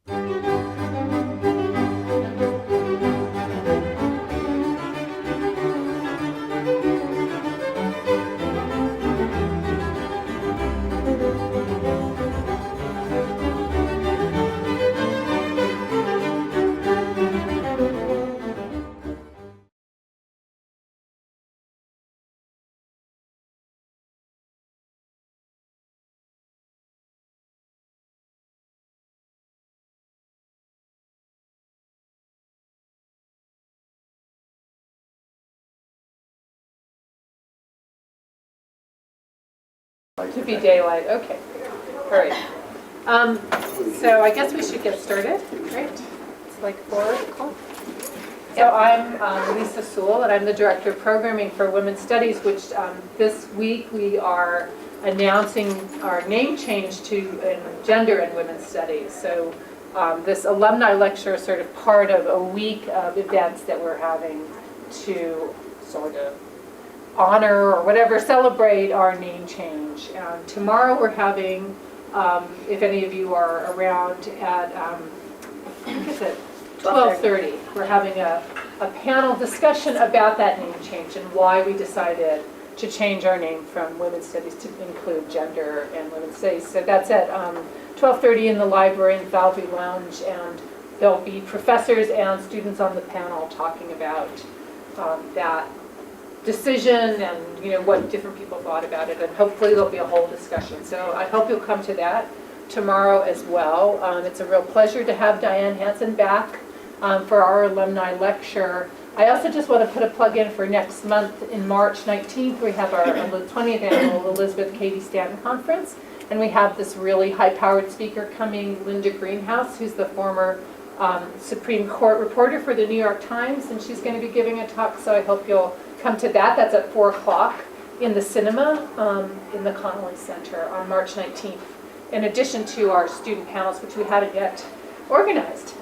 To be daylight, okay. All right. So I guess we should get started, right? It's like 4 o'clock. So I'm Lisa Sewell, and I'm the Director of Programming for Women's Studies, which this week we are announcing our name change to Gender and Women's Studies. So this alumni lecture is sort of part of a week of events that we're having to sort of honor or whatever, celebrate our name change. Tomorrow we're having, if any of you are around at, I think it's at 12:30, we're having a panel discussion about that name change and why we decided to change our name from Women's Studies to include Gender and Women's Studies. So that's at 12:30 in the library in Falvey Lounge, and there'll be professors and students on the panel talking about that decision and what different people thought about it, and hopefully there'll be a whole discussion. So I hope you'll come to that tomorrow as well. It's a real pleasure to have Diane Hansen back for our alumni lecture. I also just want to put a plug in for next month. In March 19th we have our 20th annual Elizabeth Cady Stanton Conference, and we have this really high-powered speaker coming, Linda Greenhouse, who's the former Supreme Court reporter for the New York Times, and she's going to be giving a talk, so I hope you'll come to that. That's at 4 o'clock in the cinema in the Connolly Center on March 19th, in addition to our student panels, which we hadn't yet organized.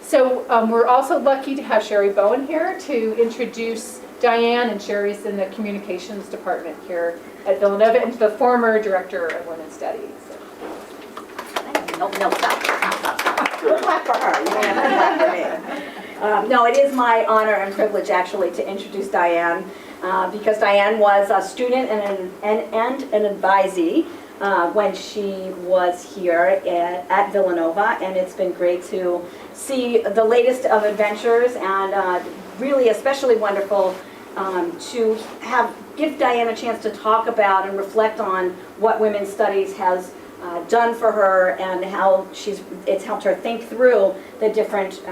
So we're also lucky to have Sherry Bowen here to introduce Diane, and Sherry's in the communications department here at Villanova and the former director of women's studies. No, stop. We'll clap for her. You don't have to clap for me. No, it is my honor and privilege actually to introduce Diane because Diane was a student and an advisee when she was here at Villanova, and it's been great to see the latest of adventures, and really especially wonderful to give Diane a chance to talk about and reflect on what women's studies has done for her and how it's helped her think through the different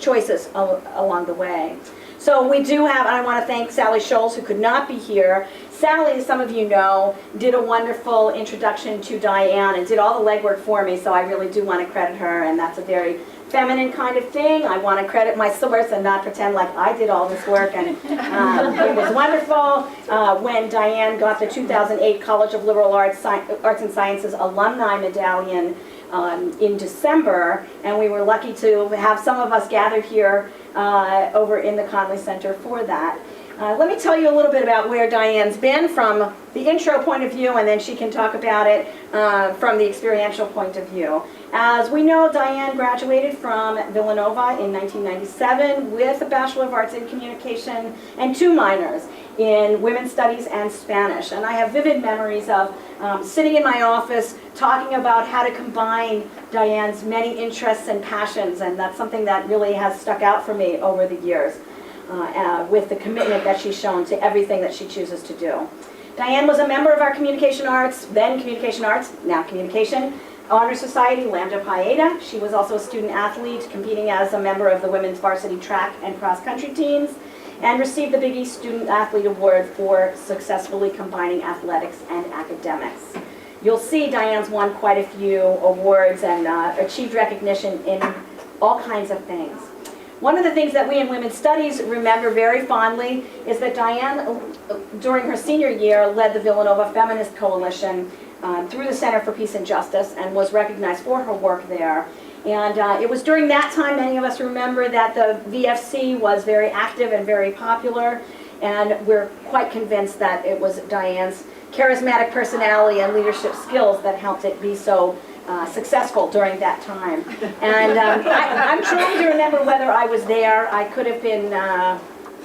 choices along the way. So we do have, and I want to thank Sally Scholes, who could not be here. Sally, as some of you know, did a wonderful introduction to Diane and did all the legwork for me, so I really do want to credit her, and that's a very feminine kind of thing. I want to credit my source and not pretend like I did all this work, and it was wonderful when Diane got the 2008 College of Liberal Arts and Sciences Alumni Medallion in December, and we were lucky to have some of us gathered here over in the Connolly Center for that. Let me tell you a little bit about where Diane's been from the intro point of view, and then she can talk about it from the experiential point of view. As we know, Diane graduated from Villanova in 1997 with a Bachelor of Arts in Communication and 2 minors in Women's Studies and Spanish. And I have vivid memories of sitting in my office talking about how to combine Diane's many interests and passions, and that's something that really has stuck out for me over the years. With the commitment that she's shown to everything that she chooses to do. Diane was a member of our Communication Arts, then Communication Arts, now Communication Honor Society, Lambda Pi Eta. She was also a student athlete, competing as a member of the women's varsity track and cross-country teams, and received the Big East Student Athlete Award for successfully combining athletics and academics. You'll see Diane's won quite a few awards and achieved recognition in all kinds of things. One of the things that we in Women's Studies remember very fondly is that Diane, during her senior year, led the Villanova Feminist Coalition through the Center for Peace and Justice and was recognized for her work there. And it was during that time, many of us remember, that the VFC was very active and very popular, and we're quite convinced that it was Diane's charismatic personality and leadership skills that helped it be so successful during that time. And I'm trying to remember whether I was there. I could have been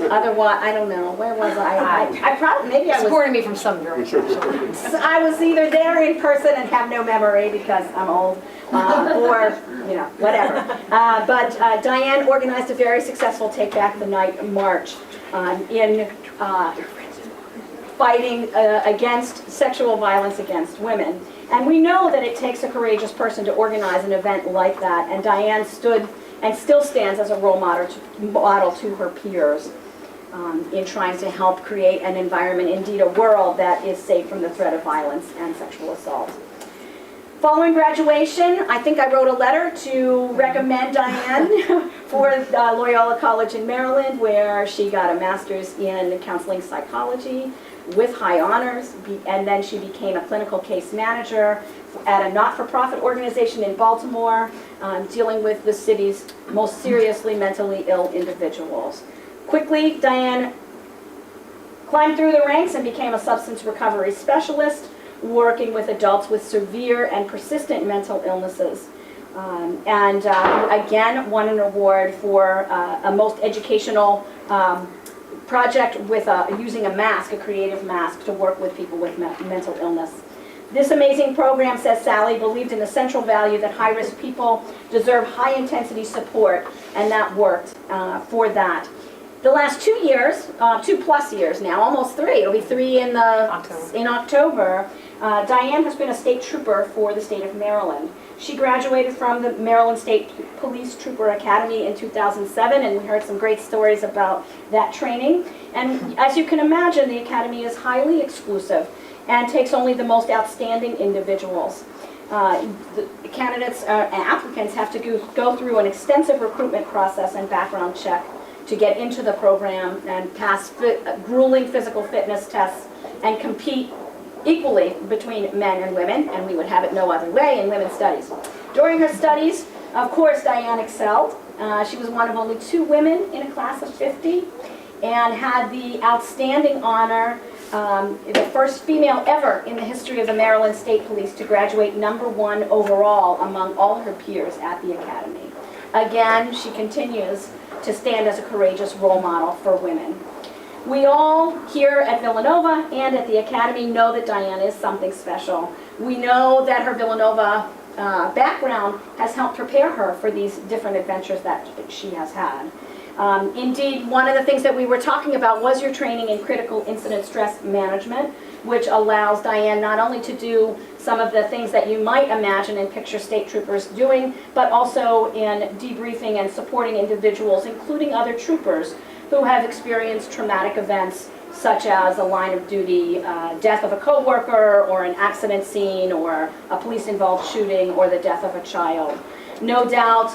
otherwise, I don't know. Where was I probably, maybe I was. Supporting me from some direction. I was either there in person and have no memory because I'm old, or, you know, whatever. But Diane organized a very successful Take Back the Night march in fighting against sexual violence against women. And we know that it takes a courageous person to organize an event like that, and Diane stood and still stands as a role model to her peers in trying to help create an environment, indeed a world, that is safe from the threat of violence and sexual assault. Following graduation, I think I wrote a letter to recommend Diane for Loyola College in Maryland, where she got a master's in counseling psychology with high honors, and then she became a clinical case manager at a not-for-profit organization in Baltimore, dealing with the city's most seriously mentally ill individuals. Quickly, Diane climbed through the ranks and became a substance recovery specialist, working with adults with severe and persistent mental illnesses. Again, won an award for a most educational project with using a mask, a creative mask, to work with people with mental illness. This amazing program, says Sally, believed in the central value that high-risk people deserve high-intensity support, and that worked for that. The last 2 years, 2+ years now, almost 3, it'll be 3 in October, Diane has been a state trooper for the state of Maryland. She graduated from the Maryland State Police Trooper Academy in 2007, and we heard some great stories about that training. And as you can imagine, the academy is highly exclusive and takes only the most outstanding individuals. The candidates and applicants have to go through an extensive recruitment process and background check to get into the program and pass grueling physical fitness tests and compete equally between men and women, and we would have it no other way in women's studies. During her studies, of course, Diane excelled. She was one of only 2 women in a class of 50 and had the outstanding honor, the first female ever in the history of the Maryland State Police to graduate #1 overall among all her peers at the academy. Again, she continues to stand as a courageous role model for women. We all here at Villanova and at the Academy know that Diane is something special. We know that her Villanova background has helped prepare her for these different adventures that she has had. Indeed, one of the things that we were talking about was your training in critical incident stress management, which allows Diane not only to do some of the things that you might imagine and picture state troopers doing, but also in debriefing and supporting individuals, including other troopers, who have experienced traumatic events such as a line of duty death of a coworker, or an accident scene, or a police-involved shooting, or the death of a child. No doubt,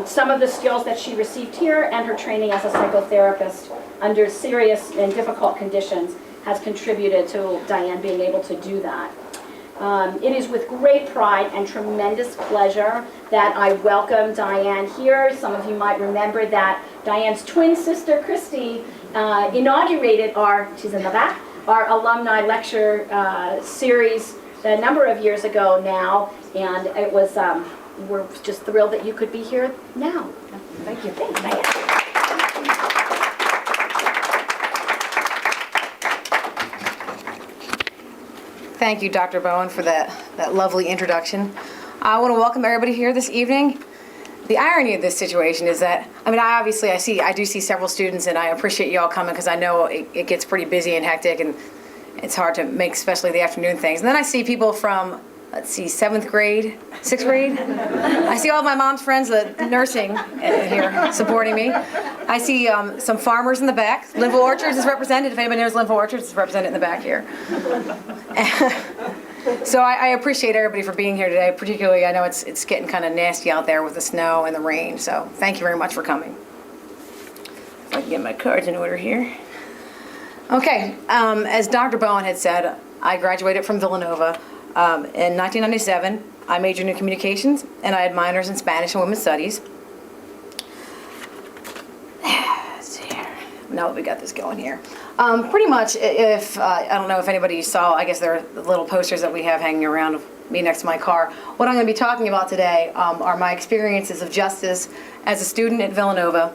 some of the skills that she received here and her training as a psychotherapist under serious and difficult conditions has contributed to Diane being able to do that. It is with great pride and tremendous pleasure that I welcome Diane here. Some of you might remember that Diane's twin sister, Christy, inaugurated she's in the back, our alumni lecture series a number of years ago now, and it was, we're just thrilled that you could be here now. Thank you. Thanks, Diane. Thank you, Dr. Bowen, for that lovely introduction. I want to welcome everybody here this evening. The irony of this situation is that, I do see several students, and I appreciate you all coming because I know it gets pretty busy and hectic, and it's hard to make, especially the afternoon things. And then I see people from, 7th grade, 6th grade. I see all my mom's friends, the nursing here supporting me. I see some farmers in the back. Linville Orchards is represented. If anybody knows Linville Orchards, it's represented in the back here. So I appreciate everybody for being here today. Particularly, I know it's getting kind of nasty out there with the snow and the rain. So thank you very much for coming. If I can get my cards in order here. Okay, as Dr. Bowen had said, I graduated from Villanova in 1997. I majored in communications, and I had minors in Spanish and women's studies. Let's see here. Now that we got this going here. Pretty much, if I don't know if anybody saw, I guess there are the little posters that we have hanging around of me next to my car. What I'm going to be talking about today are my experiences of justice as a student at Villanova,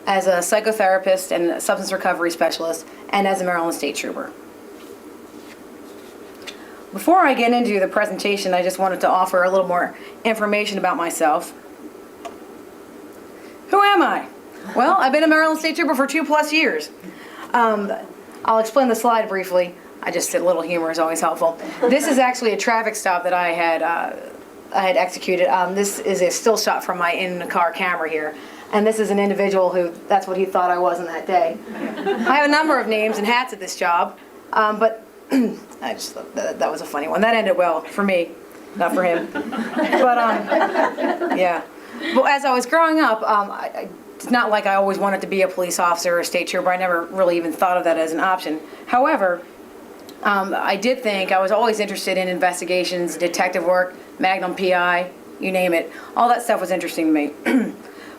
as a psychotherapist and substance recovery specialist, and as a Maryland State Trooper. Before I get into the presentation, I just wanted to offer a little more information about myself. Who am I? Well, I've been a Maryland State Trooper for 2+ years. I'll explain the slide briefly. I just said a little humor is always helpful. This is actually a traffic stop that I had executed. This is a still shot from my in-the-car camera here. And this is an individual who, that's what he thought I was on that day. I have a number of names and hats at this job, but I just thought that was a funny one. That ended well for me, not for him. But yeah. Well, as I was growing up, it's not like I always wanted to be a police officer or a state trooper. I never really even thought of that as an option. However, I did think I was always interested in investigations, detective work, Magnum PI, you name it. All that stuff was interesting to me.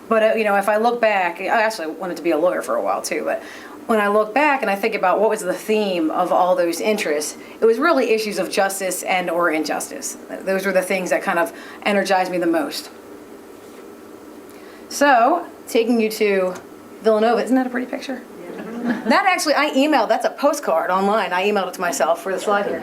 But, if I look back, I actually wanted to be a lawyer for a while too, but when I look back and I think about what was the theme of all those interests, it was really issues of justice and or injustice. Those were the things that kind of energized me the most. So, taking you to Villanova, isn't that a pretty picture? Yeah. That actually, I emailed, that's a postcard online. I emailed it to myself for the slide here.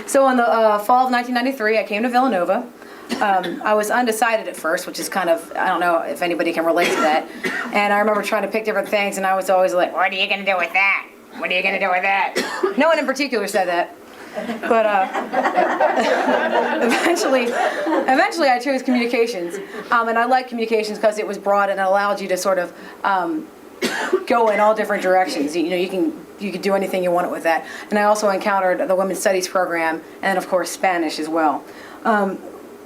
So in the fall of 1993, I came to Villanova. I was undecided at first, which is kind of, I don't know if anybody can relate to that. And I remember trying to pick different things, and I was always like, what are you going to do with that? What are you going to do with that? No one in particular said that. But eventually I chose communications. And I liked communications because it was broad and it allowed you to sort of go in all different directions. You could do anything you wanted with that. And I also encountered the Women's Studies program and, of course, Spanish as well.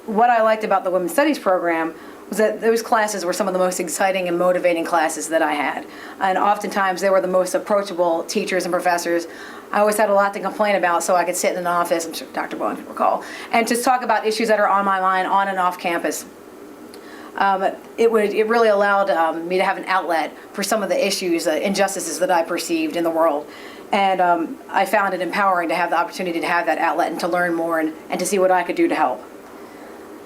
What I liked about the Women's Studies program was that those classes were some of the most exciting and motivating classes that I had. And oftentimes they were the most approachable teachers and professors. I always had a lot to complain about, so I could sit in an office, I'm sure Dr. Bowen can recall, and just talk about issues that are on my mind on and off campus. It really allowed me to have an outlet for some of the issues, injustices that I perceived in the world. And I found it empowering to have the opportunity to have that outlet and to learn more and to see what I could do to help.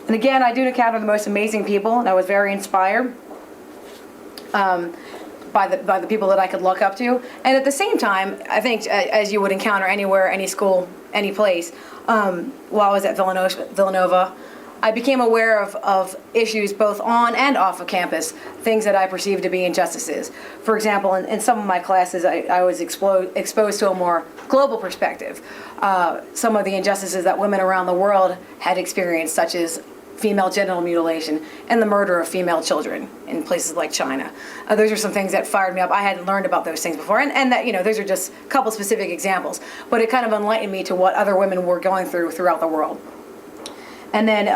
And again, I do encounter the most amazing people, and I was very inspired by the people that I could look up to. And at the same time, I think as you would encounter anywhere, any school, any place, while I was at Villanova, I became aware of issues both on and off of campus, things that I perceived to be injustices. For example, in some of my classes, I was exposed to a more global perspective. Some of the injustices that women around the world had experienced, such as female genital mutilation and the murder of female children in places like China. Those are some things that fired me up. I hadn't learned about those things before, and that, those are just a couple specific examples. But it kind of enlightened me to what other women were going through throughout the world. And then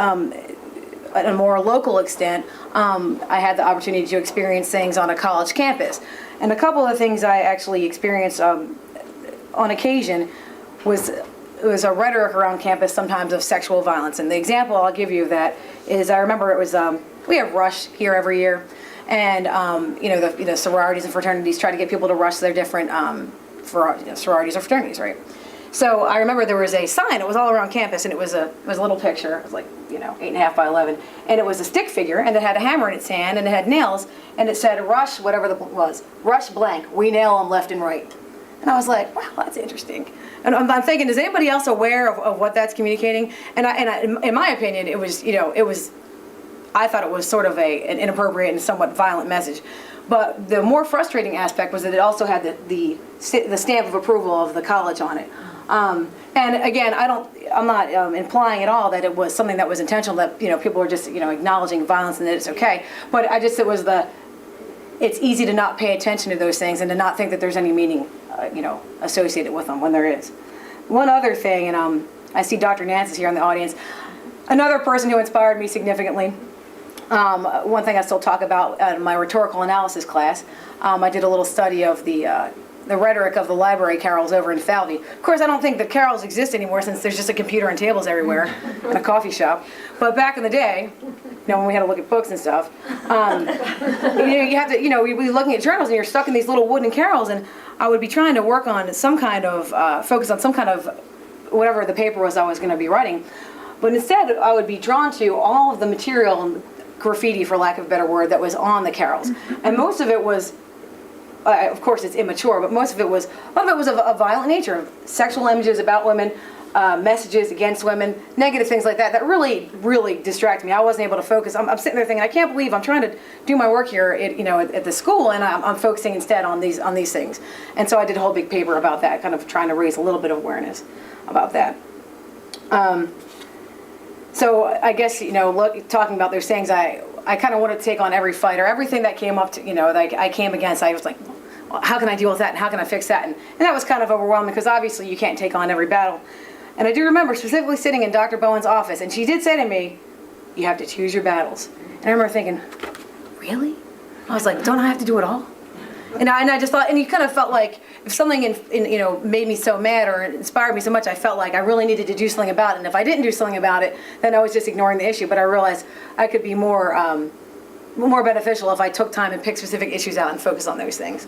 at a more local extent, I had the opportunity to experience things on a college campus. And a couple of things I actually experienced on occasion was a rhetoric around campus sometimes of sexual violence. And the example I'll give you of that is, I remember it was, we have Rush here every year. And, the sororities and fraternities try to get people to rush their different sororities or fraternities, right? So I remember there was a sign, it was all around campus, and it was a little picture, it was like, 8.5 by 11, and it was a stick figure, and it had a hammer in its hand, and it had nails, and it said, rush, whatever the was, rush blank, we nail them left and right. And I was like, wow, that's interesting. And I'm thinking, is anybody else aware of what that's communicating? And in my opinion, it was, I thought it was sort of an inappropriate and somewhat violent message. But the more frustrating aspect was that it also had the stamp of approval of the college on it. And again, I'm not implying at all that it was something that was intentional, that people were just acknowledging violence and that it's okay. But it's easy to not pay attention to those things and to not think that there's any meaning associated with them when there is. One other thing, and I see Dr. Nance is here in the audience. Another person who inspired me significantly. One thing I still talk about in my rhetorical analysis class. I did a little study of the rhetoric of the library carols over in Falvey. Of course, I don't think the carols exist anymore since there's just a computer and tables everywhere and a coffee shop. But back in the day, when we had to look at books and stuff, you have to, we'd be looking at journals and you're stuck in these little wooden carols, and I would be trying to work on some kind of, focus on some kind of whatever the paper was I was going to be writing. But instead, I would be drawn to all of the material, graffiti, for lack of a better word, that was on the carols. And most of it was, of course, it's immature, but most of it was, a lot of it was of a violent nature, sexual images about women, messages against women, negative things like that, that really, really distract me. I wasn't able to focus. I'm sitting there thinking, I can't believe I'm trying to do my work here at the school, and I'm focusing instead on these things. And so I did a whole big paper about that, kind of trying to raise a little bit of awareness about that. So I guess, talking about those things, I kind of wanted to take on every fight or everything that came up to, that I came against. I was like, well, how can I deal with that, and how can I fix that? And that was kind of overwhelming, because obviously you can't take on every battle. And I do remember specifically sitting in Dr. Bowen's office, and she did say to me, you have to choose your battles. And I remember thinking, really? I was like, don't I have to do it all? And I just thought, and you kind of felt like if something made me so mad or inspired me so much, I felt like I really needed to do something about it. And if I didn't do something about it, then I was just ignoring the issue. But I realized I could be more beneficial if I took time and picked specific issues out and focused on those things.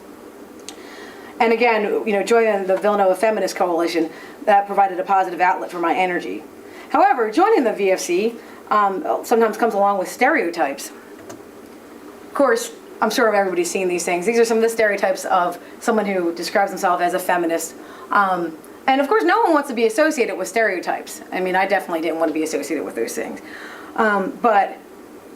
And again, joining the Villanova Feminist Coalition, that provided a positive outlet for my energy. However, joining the VFC sometimes comes along with stereotypes. Of course, I'm sure everybody's seen these things. These are some of the stereotypes of someone who describes himself as a feminist. And of course, no one wants to be associated with stereotypes. I mean, I definitely didn't want to be associated with those things. But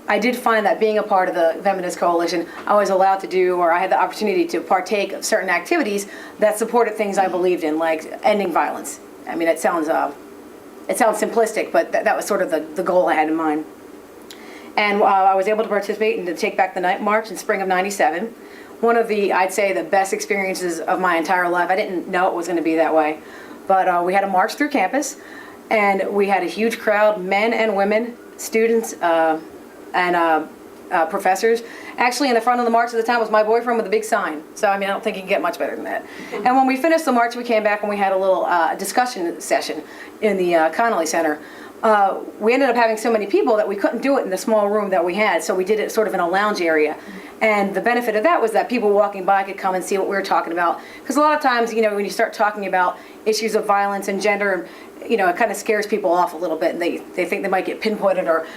I did find that being a part of the Feminist Coalition, I was allowed to do, or I had the opportunity to partake of certain activities that supported things I believed in, like ending violence. I mean, it sounds simplistic, but that was sort of the goal I had in mind. And I was able to participate in the Take Back the Night March in spring of '97. One of I'd say, the best experiences of my entire life. I didn't know it was going to be that way. But we had a march through campus, and we had a huge crowd, men and women, students, and professors. Actually, in the front of the march at the time was my boyfriend with a big sign. So, I mean, I don't think you can get much better than that. And when we finished the march, we came back and we had a little discussion session in the Connolly Center. We ended up having so many people that we couldn't do it in the small room that we had, so we did it sort of in a lounge area. And the benefit of that was that people walking by could come and see what we were talking about. Because a lot of times, when you start talking about issues of violence and gender, it kind of scares people off a little bit, and they think they might get pinpointed or,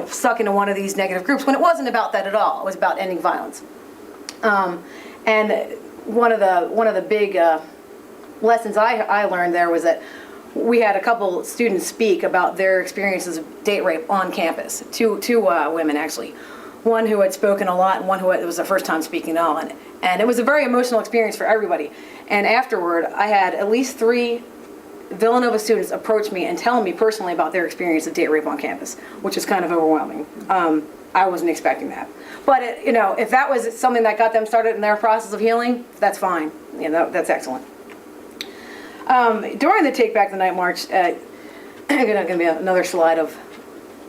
stuck into one of these negative groups, when it wasn't about that at all. It was about ending violence. And one of the big lessons I learned there was that we had a couple students speak about their experiences of date rape on campus. Two women, actually. One who had spoken a lot, and one who it was the first time speaking at all. And it was a very emotional experience for everybody. And afterward, I had at least 3 Villanova students approach me and tell me personally about their experience of date rape on campus, which is kind of overwhelming. I wasn't expecting that. But, if that was something that got them started in their process of healing, that's fine. That's excellent. During the Take Back the Night March, going to be another slide of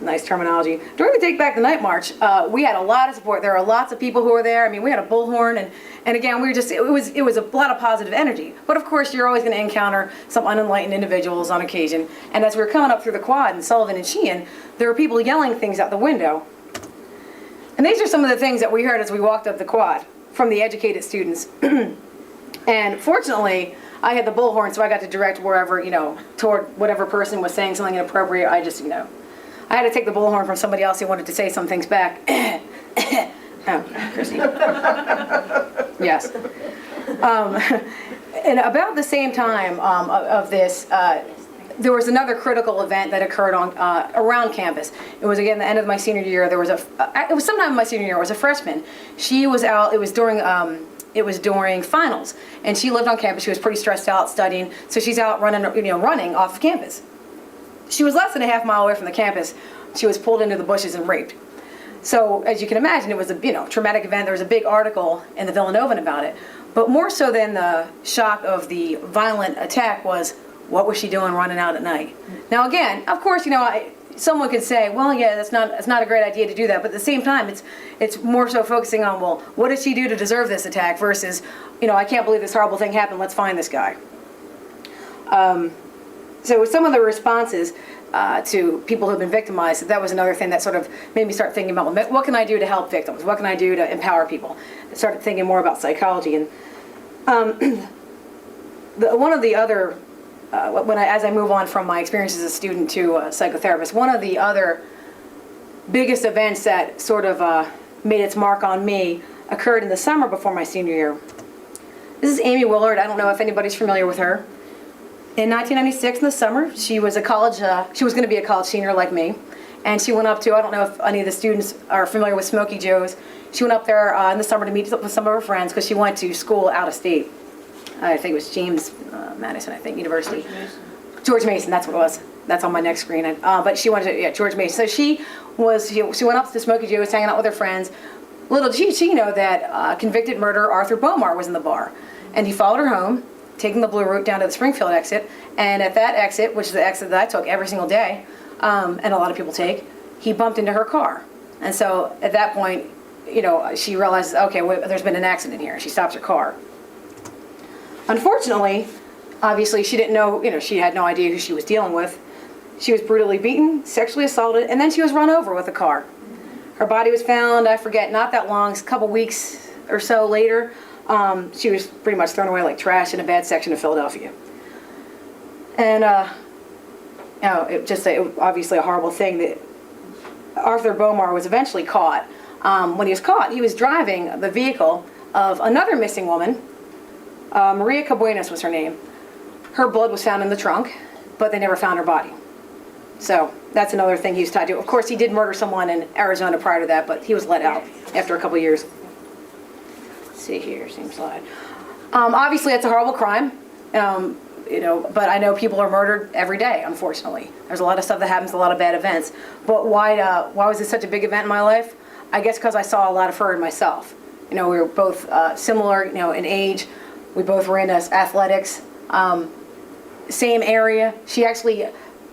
nice terminology. During the Take Back the Night March, we had a lot of support. There were lots of people who were there. I mean, we had a bullhorn, and again, it was a lot of positive energy. But of course, you're always going to encounter some unenlightened individuals on occasion. And as we were coming up through the quad in Sullivan and Sheehan, there were people yelling things out the window. And these are some of the things that we heard as we walked up the quad from the educated students. And fortunately, I had the bullhorn, so I got to direct wherever, toward whatever person was saying something inappropriate. I just, I had to take the bullhorn from somebody else who wanted to say some things back. Oh, Chrissy. Yes. And about the same time of this, there was another critical event that occurred on around campus. It was, again, the end of my senior year. It was sometime in my senior year. I was a freshman. She was out. It was during finals, and she lived on campus. She was pretty stressed out studying, so she's out running off of campus. She was less than a half mile away from the campus. She was pulled into the bushes and raped. So, as you can imagine, it was a traumatic event. There was a big article in the Villanovan about it. But more so than the shock of the violent attack was, what was she doing running out at night? Now, again, of course, someone could say, well, yeah, it's not a great idea to do that. But at the same time, it's more so focusing on, well, what did she do to deserve this attack versus, I can't believe this horrible thing happened. Let's find this guy. So some of the responses to people who have been victimized, that was another thing that sort of made me start thinking about, well, what can I do to help victims? What can I do to empower people? I started thinking more about psychology. And one of the other as I move on from my experience as a student to a psychotherapist, one of the other biggest events that sort of made its mark on me occurred in the summer before my senior year. This is Amy Willard. I don't know if anybody's familiar with her. In 1996, in the summer, she was she was going to be a college senior like me, and she went up to, I don't know if any of the students are familiar with Smokey Joe's. She went up there in the summer to meet with some of her friends because she went to school out of state. I think it was James Madison, University. George Mason, that's what it was. That's on my next screen. But she went to, George Mason. So she went up to Smokey Joe's, hanging out with her friends. Little did she know that convicted murderer Arthur Bomar was in the bar. And he followed her home, taking the blue route down to the Springfield exit. And at that exit, which is the exit that I took every single day, and a lot of people take, he bumped into her car. And so at that point, she realizes, okay, there's been an accident here. She stops her car. Unfortunately, obviously she didn't know, she had no idea who she was dealing with. She was brutally beaten, sexually assaulted, and then she was run over with a car. Her body was found, I forget, not that long, a couple weeks or so later. She was pretty much thrown away like trash in a bad section of Philadelphia. And, it just obviously a horrible thing that Arthur Bomar was eventually caught. When he was caught, he was driving the vehicle of another missing woman. Maria Cabuenas was her name. Her blood was found in the trunk, but they never found her body. So that's another thing he was tied to. Of course, he did murder someone in Arizona prior to that, but he was let out after a couple years. Let's see here, same slide. Obviously, it's a horrible crime, but I know people are murdered every day, unfortunately. There's a lot of stuff that happens, a lot of bad events. But why was this such a big event in my life? I guess because I saw a lot of her in myself. We were both similar, in age. We both were into athletics, same area. She actually,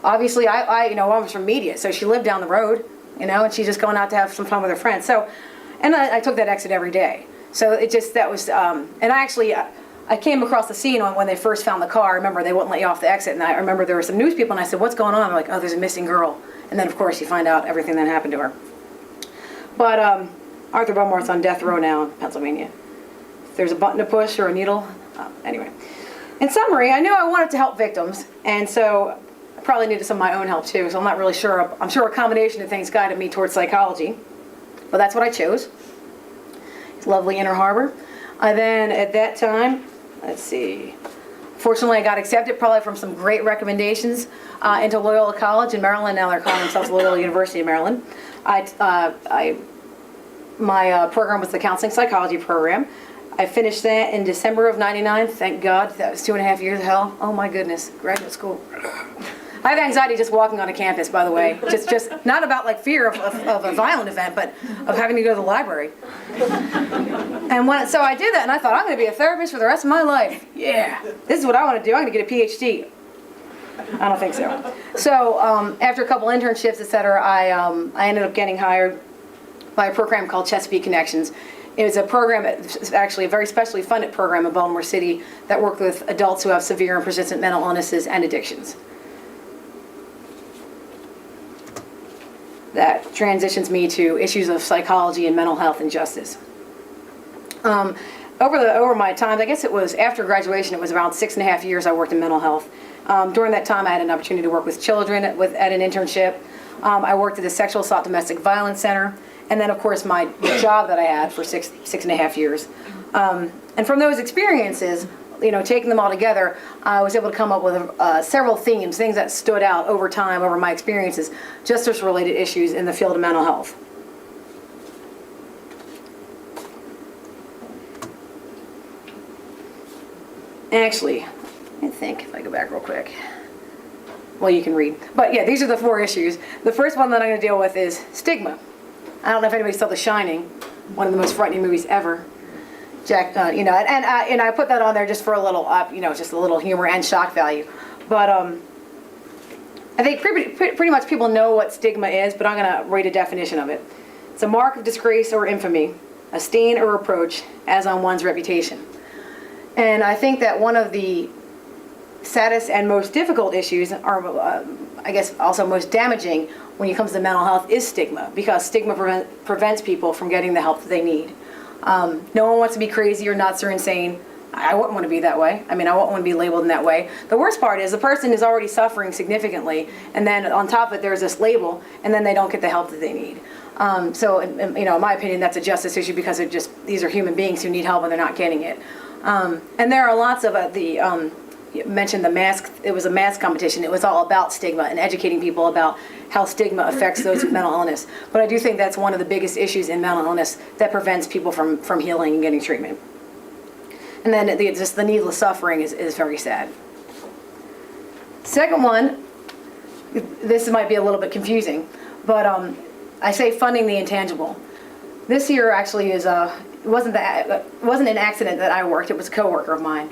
obviously, I was from media, so she lived down the road, and she's just going out to have some fun with her friends. So, and I took that exit every day. So and I came across the scene when they first found the car. I remember they wouldn't let you off the exit, and I remember there were some news people, and I said, "What's going on?" I'm like, "Oh, there's a missing girl." And then, of course, you find out everything that happened to her. But Arthur Bomar's on death row now in Pennsylvania. If there's a button to push or a needle, anyway. In summary, I knew I wanted to help victims, and so I probably needed some of my own help too, so I'm not really sure. I'm sure a combination of things guided me towards psychology, but that's what I chose. It's lovely Inner Harbor. Then at that time, let's see, fortunately I got accepted probably from some great recommendations into Loyola College in Maryland. Now they're calling themselves Loyola University of Maryland. My program was the counseling psychology program. I finished that in December of '99. Thank God. That was 2.5 years of hell. Oh my goodness, graduate school. I have anxiety just walking on a campus, by the way. Just not about like fear of a violent event, but of having to go to the library. And so I did that, and I thought, I'm going to be a therapist for the rest of my life. Yeah, this is what I want to do. I'm going to get a PhD. I don't think so. So after a couple internships, etc., I ended up getting hired by a program called Chesapeake Connections. It was a program, it's actually a very specially funded program in Baltimore City that worked with adults who have severe and persistent mental illnesses and addictions. That transitions me to issues of psychology and mental health and justice. Over my time, I guess it was after graduation, it was around 6.5 years I worked in mental health. During that time, I had an opportunity to work with children at an internship. I worked at the Sexual Assault Domestic Violence Center. And then, of course, my job that I had for 6.5 years. And from those experiences, taking them all together, I was able to come up with several themes, things that stood out over time, over my experiences, justice-related issues in the field of mental health. Actually, let me think if I go back real quick. Well, you can read. But yeah, these are the 4 issues. The first one that I'm going to deal with is stigma. I don't know if anybody saw The Shining, one of the most frightening movies ever. Jack, and I put that on there just for a little, just a little humor and shock value. But I think pretty much people know what stigma is, but I'm going to read a definition of it. It's a mark of disgrace or infamy, a stain or reproach, as on one's reputation. And I think that one of the saddest and most difficult issues are, I guess, also most damaging when it comes to mental health is stigma, because stigma prevents people from getting the help that they need. No one wants to be crazy or nuts or insane, I wouldn't want to be that way. I mean, I wouldn't want to be labeled in that way. The worst part is the person is already suffering significantly, and then on top of it, there's this label, and then they don't get the help that they need. So, you know, in my opinion, that's a justice issue because these are human beings who need help and they're not getting it. And there are lots of you mentioned the mask. It was a mask competition. It was all about stigma and educating people about how stigma affects those with mental illness. But I do think that's one of the biggest issues in mental illness that prevents people from healing and getting treatment. And then just the needless suffering is very sad. Second one, this might be a little bit confusing, but I say funding the intangible. This here actually is it wasn't an accident that I worked. It was a coworker of mine.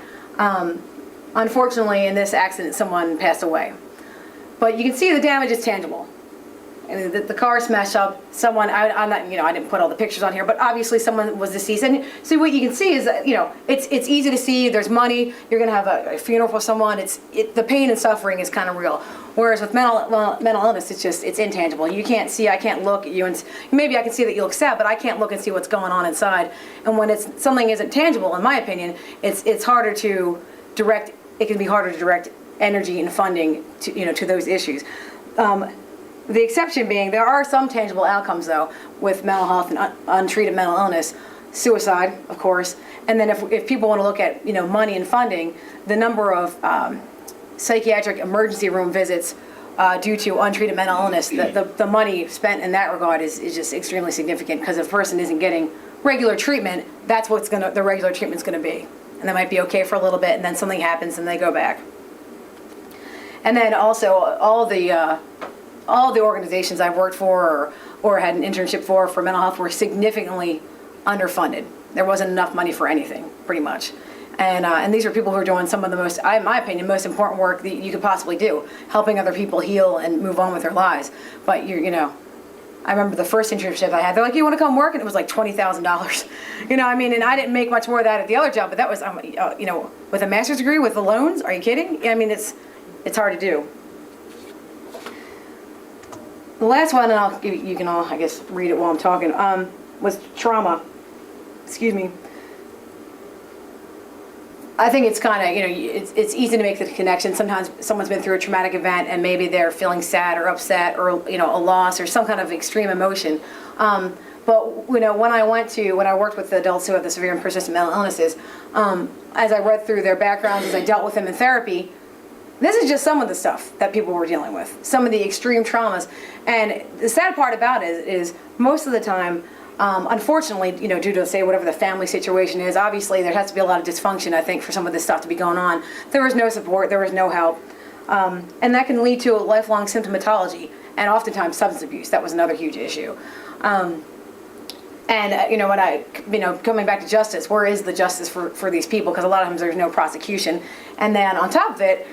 Unfortunately, in this accident, someone passed away. But you can see the damage is tangible. I mean, the car smashed up. Someone, I'm not, you know, I didn't put all the pictures on here, but obviously someone was deceased. And so what you can see is that, you know, it's easy to see. There's money. You're going to have a funeral for someone. The pain and suffering is kind of real. Whereas with mental illness, it's intangible. You can't see. I can't look at you, and maybe I can see that you look sad, but I can't look and see what's going on inside. And when something isn't tangible, in my opinion, it's harder to direct. It can be harder to direct energy and funding to those issues. The exception being, there are some tangible outcomes, though, with mental health and untreated mental illness. Suicide, of course. And then if people want to look at, money and funding, the number of psychiatric emergency room visits due to untreated mental illness, the money spent in that regard is just extremely significant, because if a person isn't getting regular treatment, that's what the regular treatment's going to be. And they might be okay for a little bit, and then something happens and they go back. And then also all the organizations I've worked for or had an internship for mental health were significantly underfunded. There wasn't enough money for anything, pretty much. And these are people who are doing some of the most, in my opinion, most important work that you could possibly do, helping other people heal and move on with their lives. But I remember the first internship I had, they're like, you want to come work? And it was like $20,000. And I didn't make much more of that at the other job, but that was, with a master's degree, with the loans, are you kidding? It's hard to do. The last one, and you can all, I guess, read it while I'm talking, was trauma. Excuse me. I think it's kind of, it's easy to make the connection. Sometimes someone's been through a traumatic event and maybe they're feeling sad or upset or, a loss or some kind of extreme emotion. But, when I worked with the adults who have the severe and persistent mental illnesses, as I read through their backgrounds, as I dealt with them in therapy, this is just some of the stuff that people were dealing with, some of the extreme traumas. And the sad part about it is most of the time, unfortunately, due to, say, whatever the family situation is, obviously there has to be a lot of dysfunction, I think, for some of this stuff to be going on. There was no support, there was no help. And that can lead to a lifelong symptomatology and oftentimes substance abuse. That was another huge issue. And coming back to justice, where is the justice for these people? Because a lot of times there's no prosecution. And then on top of it,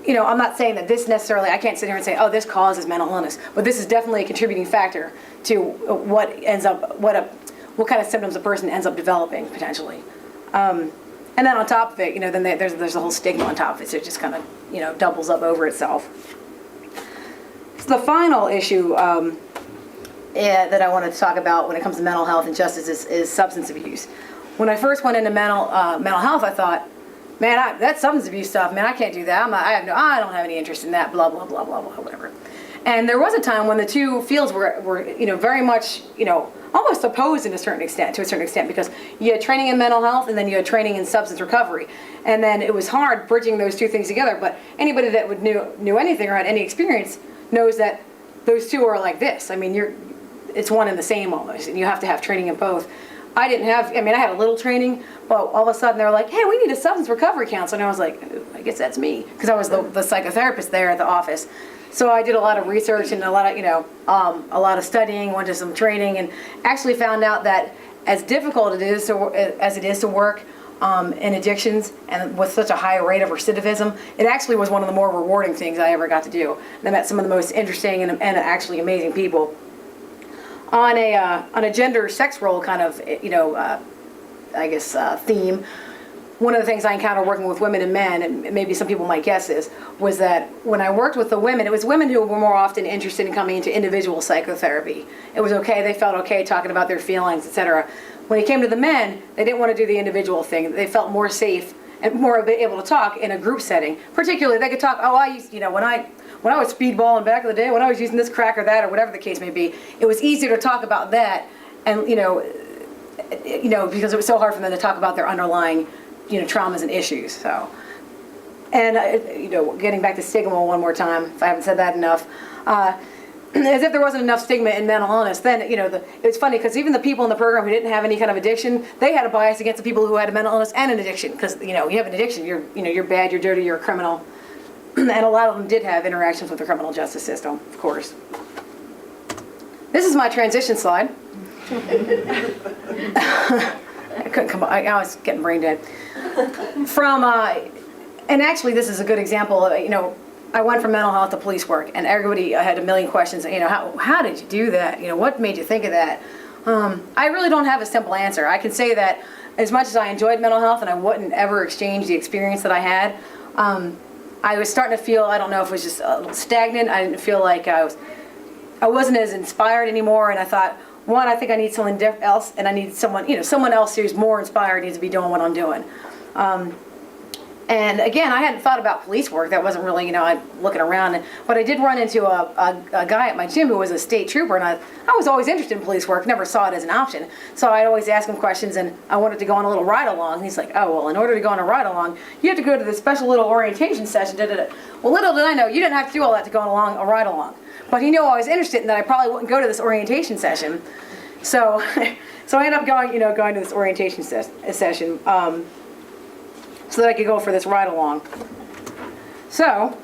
I'm not saying that this necessarily, I can't sit here and say, oh, this causes mental illness, but this is definitely a contributing factor to what kind of symptoms a person ends up developing, potentially. And then on top of it, then there's a whole stigma on top of it, so it just kind of, doubles up over itself. So the final issue that I wanted to talk about when it comes to mental health and justice is substance abuse. When I first went into mental health, I thought, man, that substance abuse stuff, man, I can't do that. I don't have any interest in that, blah, blah, blah, blah, blah, whatever. And there was a time when the two fields were very much, almost opposed to a certain extent, because you had training in mental health and then you had training in substance recovery. And then it was hard bridging those two things together, but anybody that knew anything or had any experience knows that those two are like this. It's one and the same almost, and you have to have training in both. I had a little training, but all of a sudden they were like, hey, we need a substance recovery counselor. And I was like, I guess that's me, because I was the psychotherapist there at the office. So I did a lot of research and a lot of studying, went to some training, and actually found out that as difficult as it is to work in addictions and with such a high rate of recidivism, it actually was one of the more rewarding things I ever got to do. And I met some of the most interesting and actually amazing people. On a gender sex role kind of, theme, one of the things I encountered working with women and men, and maybe some people might guess this, was that when I worked with the women, it was women who were more often interested in coming into individual psychotherapy. It was okay, they felt okay talking about their feelings, etc. When it came to the men, they didn't want to do the individual thing. They felt more safe and more able to talk in a group setting. Particularly, they could talk, oh, I used, when I was speedballing back in the day, when I was using this crack or that, or whatever the case may be, it was easier to talk about that, and because it was so hard for them to talk about their underlying traumas and issues. So, and getting back to stigma one more time, if I haven't said that enough, as if there wasn't enough stigma in mental illness, then it's funny because even the people in the program who didn't have any kind of addiction, they had a bias against the people who had a mental illness and an addiction, because you have an addiction, you're bad, you're dirty, you're a criminal, and a lot of them did have interactions with the criminal justice system, of course. This is my transition slide. I couldn't come. I was getting brain dead. And actually, this is a good example of, I went from mental health to police work, and everybody had a million questions. How did you do that? What made you think of that? I really don't have a simple answer. I can say that as much as I enjoyed mental health, and I wouldn't ever exchange the experience that I had, I was starting to feel, I don't know if it was just a little stagnant. I didn't feel like I wasn't as inspired anymore, and I thought, one, I think I need someone else, and I need someone else who's more inspired needs to be doing what I'm doing. And again, I hadn't thought about police work. That wasn't really, I'm looking around. But I did run into a guy at my gym who was a state trooper, and I was always interested in police work, never saw it as an option. So I'd always ask him questions, and I wanted to go on a little ride-along. And he's like, oh, well, in order to go on a ride-along, you have to go to this special little orientation session. Well, little did I know, you didn't have to do all that to go on a ride-along. But he knew I was interested and that I probably wouldn't go to this orientation session. So I ended up going to this orientation session so that I could go for this ride-along. So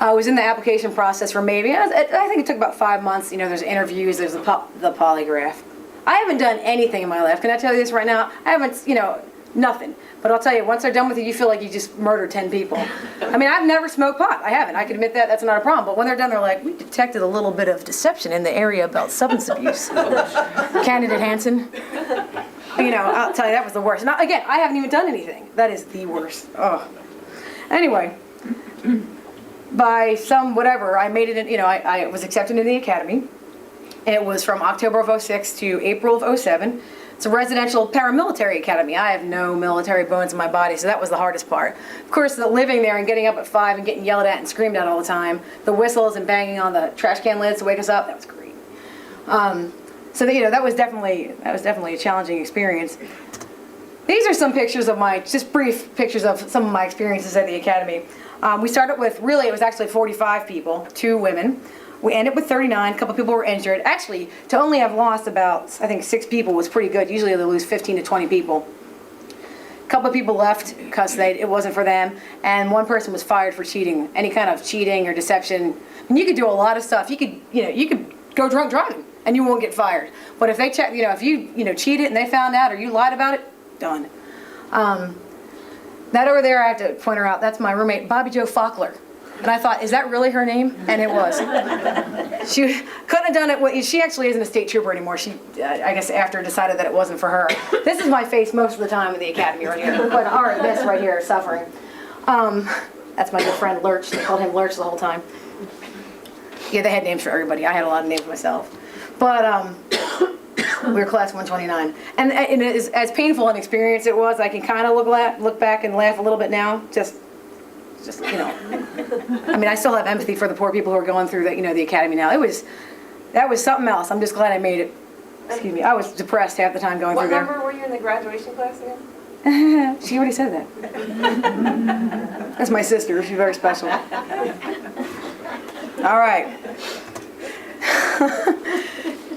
I was in the application process for maybe, I think it took about 5 months. There's interviews, there's the polygraph. I haven't done anything in my life. Can I tell you this right now? I haven't, nothing. But I'll tell you, once they're done with you, you feel like you just murdered 10 people. I've never smoked pot. I haven't. I can admit that. That's not a problem. But when they're done, they're like, we detected a little bit of deception in the area about substance abuse. Candidate Hansen. I'll tell you, that was the worst. Now, again, I haven't even done anything. That is the worst. Oh. Anyway, by some whatever, I made it in, I was accepted into the academy. It was from October of 2006 to April of 2007. It's a residential paramilitary academy. I have no military bones in my body, so that was the hardest part. Of course, the living there and getting up at 5 and getting yelled at and screamed at all the time, the whistles and banging on the trash can lids to wake us up, that was great. So that was definitely a challenging experience. These are some pictures of just brief pictures of some of my experiences at the academy. We started with, really, it was actually 45 people, 2 women. We ended with 39, a couple people were injured. Actually, to only have lost about, I think, 6 people was pretty good. Usually they lose 15 to 20 people. A couple of people left because it wasn't for them, and 1 person was fired for cheating, any kind of cheating or deception. And you could do a lot of stuff. You could go drunk driving, and you won't get fired. But if they check, if you cheated and they found out or you lied about it, done. That over there, I have to point her out, that's my roommate, Bobby Jo Faulkner. And I thought, is that really her name? And it was. She couldn't have done it. She actually isn't a state trooper anymore. She, I guess, after decided that it wasn't for her. This is my face most of the time at the academy right here. Or this right here, suffering. That's my good friend Lurch. They called him Lurch the whole time. Yeah, they had names for everybody. I had a lot of names myself. But we were class 129. And as painful an experience it was, I can kind of look back and laugh a little bit now. Just I still have empathy for the poor people who are going through the academy now. That was something else. I'm just glad I made it. Excuse me. I was depressed half the time going through there. What number were you in the graduation class again? She already said that. That's my sister. She's very special. All right.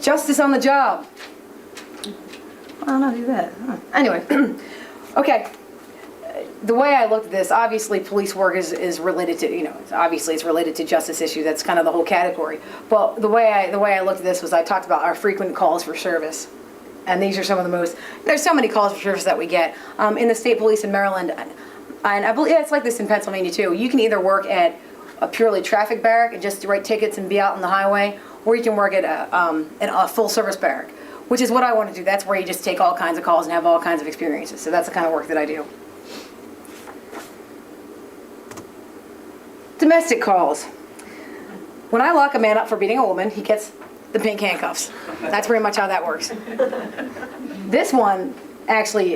Justice on the job. I don't know, do that. Huh. Anyway, okay. The way I looked at this, obviously police work is related to, it's related to justice issue. That's kind of the whole category. Well, the way I looked at this was I talked about our frequent calls for service. And these are some of the most, there's so many calls for service that we get. In the state police in Maryland, and I believe it's like this in Pennsylvania too, you can either work at a purely traffic barrack and just write tickets and be out on the highway, or you can work at a full service barrack, which is what I want to do. That's where you just take all kinds of calls and have all kinds of experiences. So that's the kind of work that I do. Domestic calls. When I lock a man up for beating a woman, he gets the pink handcuffs. That's pretty much how that works. This one, actually,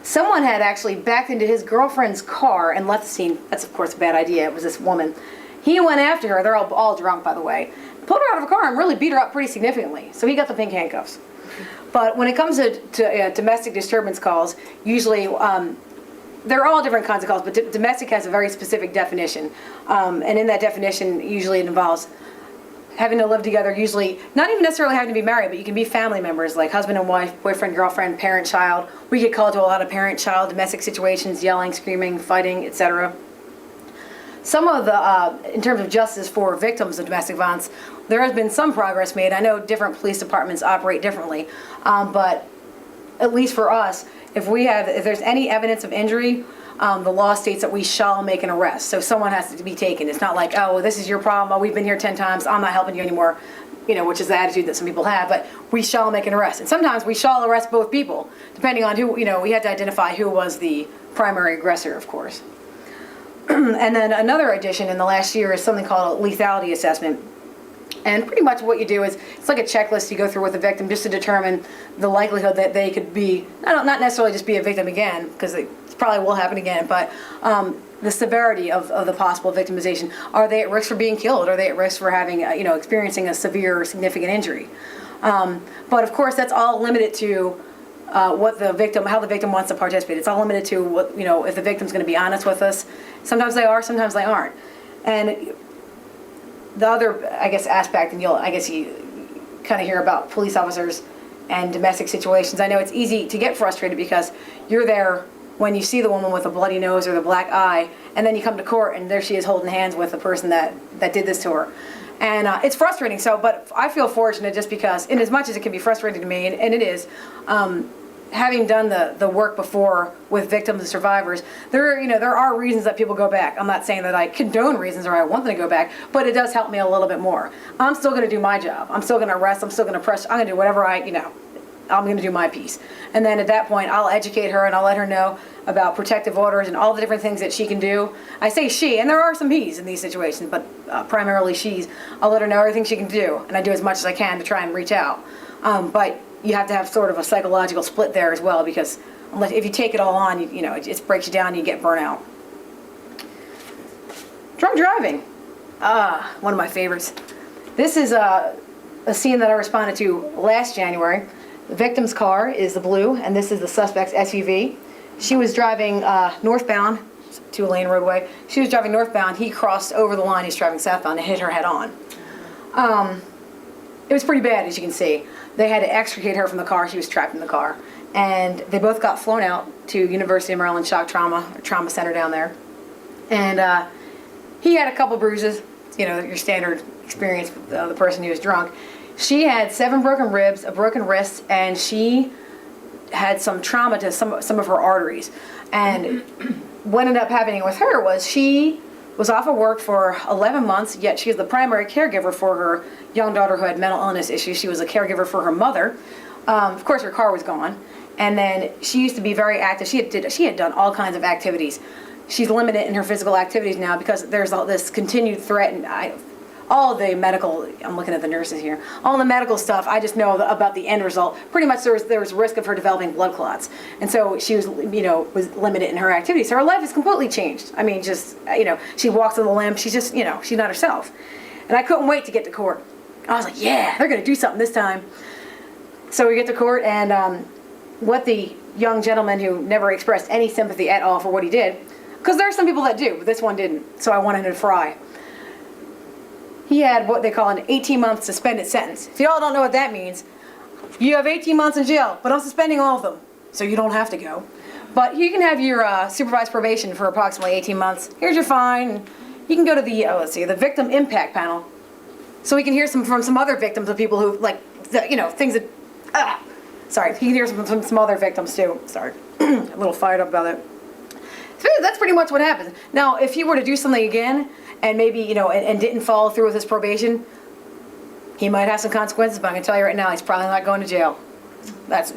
someone had actually backed into his girlfriend's car and left the scene. That's, of course, a bad idea. It was this woman. He went after her. They're all drunk, by the way. Pulled her out of a car and really beat her up pretty significantly. So he got the pink handcuffs. But when it comes to domestic disturbance calls, usually there are all different kinds of calls, but domestic has a very specific definition. And in that definition, usually it involves having to live together, usually not even necessarily having to be married, but you can be family members like husband and wife, boyfriend, girlfriend, parent, child. We get called to a lot of parent-child domestic situations, yelling, screaming, fighting, etc. Some of the, in terms of justice for victims of domestic violence, there has been some progress made. I know different police departments operate differently, but at least for us, if there's any evidence of injury, the law states that we shall make an arrest. So someone has to be taken. It's not like, oh, this is your problem. Oh, we've been here 10 times. I'm not helping you anymore, which is the attitude that some people have. But we shall make an arrest. And sometimes we shall arrest both people, depending on who, we have to identify who was the primary aggressor, of course. And then another addition in the last year is something called a lethality assessment. And pretty much what you do is, it's like a checklist you go through with the victim just to determine the likelihood that they could be, not necessarily just be a victim again, because it probably will happen again, but the severity of the possible victimization. Are they at risk for being killed? Are they at risk for having, experiencing a severe or significant injury? But of course, that's all limited to how the victim wants to participate. It's all limited to what, if the victim's going to be honest with us. Sometimes they are, sometimes they aren't. And the other, aspect, and you kind of hear about police officers and domestic situations. I know it's easy to get frustrated because you're there when you see the woman with a bloody nose or the black eye, and then you come to court and there she is holding hands with the person that did this to her. And it's frustrating, but I feel fortunate just because, in as much as it can be frustrating to me, and it is, having done the work before with victims and survivors, there are reasons that people go back. I'm not saying that I condone reasons or I want them to go back, but it does help me a little bit more. I'm still going to do my job. I'm still going to arrest. I'm still going to press. I'm going to do whatever I'm going to do my piece. And then at that point, I'll educate her and I'll let her know about protective orders and all the different things that she can do. I say she, and there are some he's in these situations, but primarily she's. I'll let her know everything she can do, and I do as much as I can to try and reach out. But you have to have sort of a psychological split there as well, because if you take it all on, it just breaks you down and you get burnout. Drunk driving. One of my favorites. This is a scene that I responded to last January. The victim's car is the blue, and this is the suspect's SUV. She was driving northbound, two-lane roadway. She was driving northbound. He crossed over the line. He's driving southbound and hit her head on. It was pretty bad, as you can see. They had to extricate her from the car. She was trapped in the car. And they both got flown out to University of Maryland Shock Trauma Center down there. And he had a couple bruises, your standard experience with the person who was drunk. She had 7 broken ribs, a broken wrist, and she had some trauma to some of her arteries. And what ended up happening with her was she was off of work for 11 months, yet she was the primary caregiver for her young daughter who had mental illness issues. She was a caregiver for her mother. Of course, her car was gone. And then she used to be very active. She had done all kinds of activities. She's limited in her physical activities now because there's all this continued threat, and all of the medical, I'm looking at the nurses here, all the medical stuff, I just know about the end result. Pretty much there was risk of her developing blood clots. And so she was, was limited in her activities. So her life has completely changed. I mean, just, she walks with a limp. She's just, she's not herself. And I couldn't wait to get to court. I was like, yeah, they're going to do something this time. So we get to court, and what the young gentleman who never expressed any sympathy at all for what he did, because there are some people that do, but this one didn't, so I wanted him to fry. He had what they call an 18-month suspended sentence. If y'all don't know what that means, you have 18 months in jail, but I'm suspending all of them, so you don't have to go. But you can have your supervised probation for approximately 18 months. Here's your fine. You can go to the, the victim impact panel, so we can hear from some other victims of people who, things that, sorry, you can hear from some other victims too. Sorry, a little fired up about it. So that's pretty much what happens. Now, if he were to do something again, and maybe, and didn't follow through with his probation, He might have some consequences, but I'm going to tell you right now, he's probably not going to jail. That's,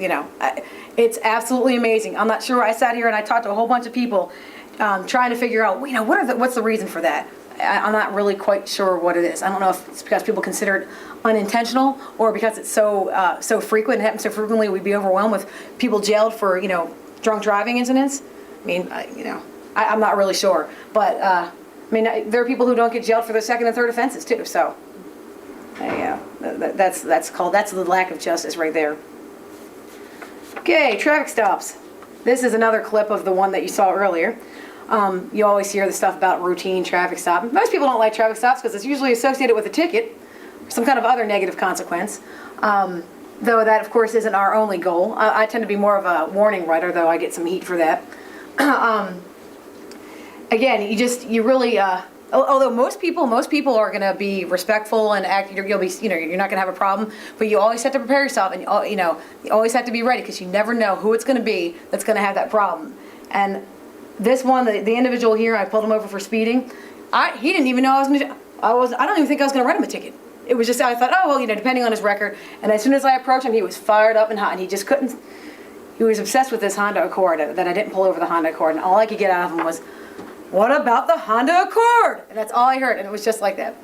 it's absolutely amazing. I'm not sure. I sat here and I talked to a whole bunch of people trying to figure out, what's the reason for that? I'm not really quite sure what it is. I don't know if it's because people consider it unintentional or because it's so frequent, it happens so frequently, we'd be overwhelmed with people jailed for, drunk driving incidents. I mean, I'm not really sure. But, there are people who don't get jailed for their second and third offenses too, so. Yeah, that's the lack of justice right there. Okay, traffic stops. This is another clip of the one that you saw earlier. You always hear the stuff about routine traffic stop. Most people don't like traffic stops because it's usually associated with a ticket, some kind of other negative consequence. Though that, of course, isn't our only goal. I tend to be more of a warning writer, though I get some heat for that. Again, you really. Although most people are going to be respectful and act, you're not going to have a problem, but you always have to prepare yourself, and you always have to be ready because you never know who it's going to be that's going to have that problem. And this one, the individual here, I pulled him over for speeding. He didn't even know I was going to. I don't even think I was going to write him a ticket. It was just I thought, depending on his record. And as soon as I approached him, he was fired up and hot, and he just couldn't. He was obsessed with this Honda Accord that I didn't pull over the Honda Accord, and all I could get out of him was, "What about the Honda Accord?" And that's all I heard, and it was just like that.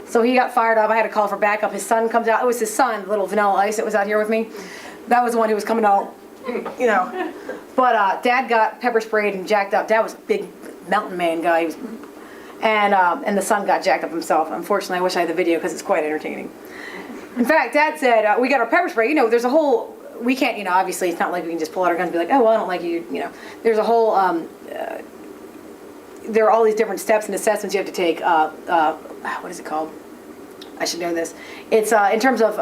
So he got fired up. I had to call for backup. His son comes out. It was his son, little Vanilla Ice, that was out here with me. That was the one who was coming out, But Dad got pepper sprayed and jacked up. Dad was a big mountain man guy. And the son got jacked up himself. Unfortunately, I wish I had the video because it's quite entertaining. In fact, Dad said, we got our pepper spray. There's a whole, we can't, obviously it's not like we can just pull out our guns and be like, oh, well, I don't like you, There's a whole, there are all these different steps and assessments you have to take. What is it called? I should know this. It's in terms of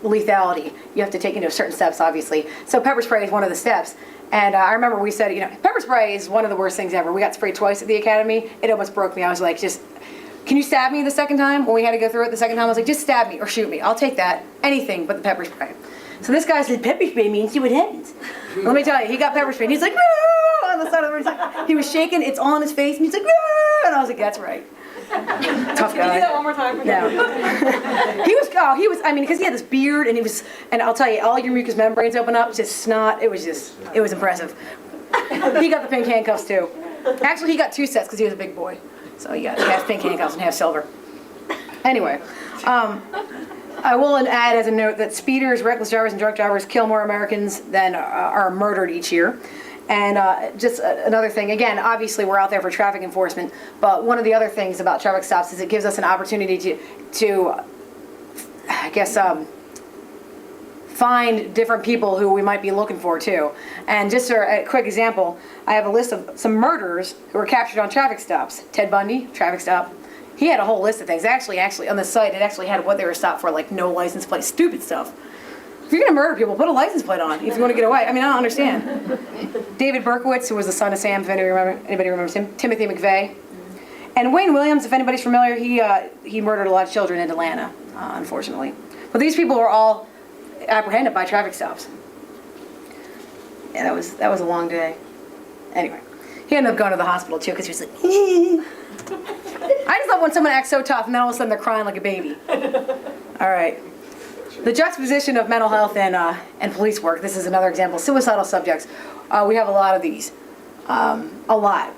lethality. You have to take certain steps, obviously. So pepper spray is one of the steps. And I remember we said, pepper spray is one of the worst things ever. We got sprayed twice at the academy. It almost broke me. I was like, can you stab me the second time? When we had to go through it the second time, I was like, just stab me or shoot me. I'll take that. Anything but the pepper spray. So this guy said, pepper spray means see what happens. Let me tell you, he got pepper spray. And he's like, "Woo!" On the side of the road. He was shaking. It's all on his face. And he's like, "Woo!" And I was like, that's right. Tough guy. Can you do that one more time? No. he was, because he had this beard and I'll tell you, all your mucous membranes open up, just snot. It was impressive. He got the pink handcuffs too. Actually, he got 2 sets because he was a big boy. So he got half pink handcuffs and half silver. Anyway, I will add as a note that speeders, reckless drivers, and drunk drivers kill more Americans than are murdered each year. And just another thing, again, obviously we're out there for traffic enforcement, but one of the other things about traffic stops is it gives us an opportunity to I guess, find different people who we might be looking for too. And just for a quick example, I have a list of some murderers who were captured on traffic stops. Ted Bundy, traffic stop. He had a whole list of things. Actually, on the site, it actually had what they were stopped for, like no license plate, stupid stuff. If you're going to murder people, put a license plate on if you want to get away. I don't understand. David Berkowitz, who was the son of Sam, if anybody remembers him. Timothy McVeigh. And Wayne Williams, if anybody's familiar, he murdered a lot of children in Atlanta, unfortunately. But these people were all apprehended by traffic stops. Yeah, that was a long day. Anyway, he ended up going to the hospital too because he was like, I just love when someone acts so tough and then all of a sudden they're crying like a baby. All right. The juxtaposition of mental health and police work. This is another example. Suicidal subjects. We have a lot of these. A lot.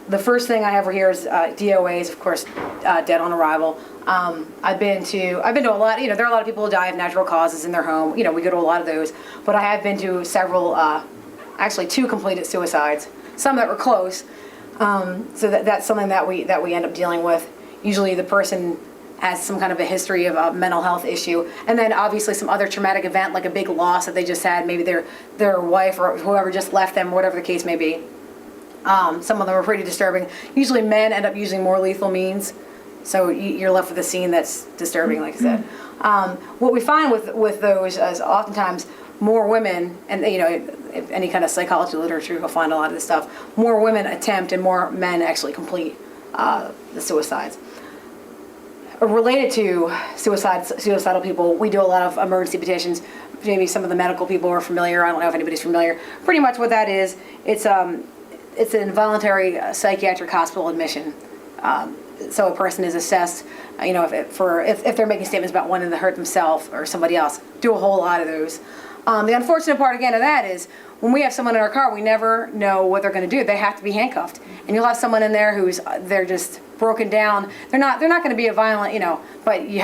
The first thing I have here is DOAs, of course, dead on arrival. I've been to a lot. There are a lot of people who die of natural causes in their home. We go to a lot of those. But I have been to several, actually 2 completed suicides. Some that were close. So that's something that we end up dealing with. Usually the person has some kind of a history of a mental health issue, and then obviously some other traumatic event like a big loss that they just had. Maybe their wife or whoever just left them, whatever the case may be. Some of them are pretty disturbing. Usually men end up using more lethal means, so you're left with a scene that's disturbing, like I said. What we find with those is oftentimes more women, and if any kind of psychology literature, you'll find a lot of this stuff, more women attempt and more men actually complete the suicides. Related to suicidal people, we do a lot of emergency petitions. Maybe some of the medical people are familiar. I don't know if anybody's familiar. Pretty much what that is, it's an involuntary psychiatric hospital admission. So a person is assessed you know, if they're making statements about wanting to hurt themselves or somebody else. Do a whole lot of those. The unfortunate part again of that is when we have someone in our car, we never know what they're going to do. They have to be handcuffed, and you'll have someone in there who's they're just broken down. They're not going to be a violent, you know, but you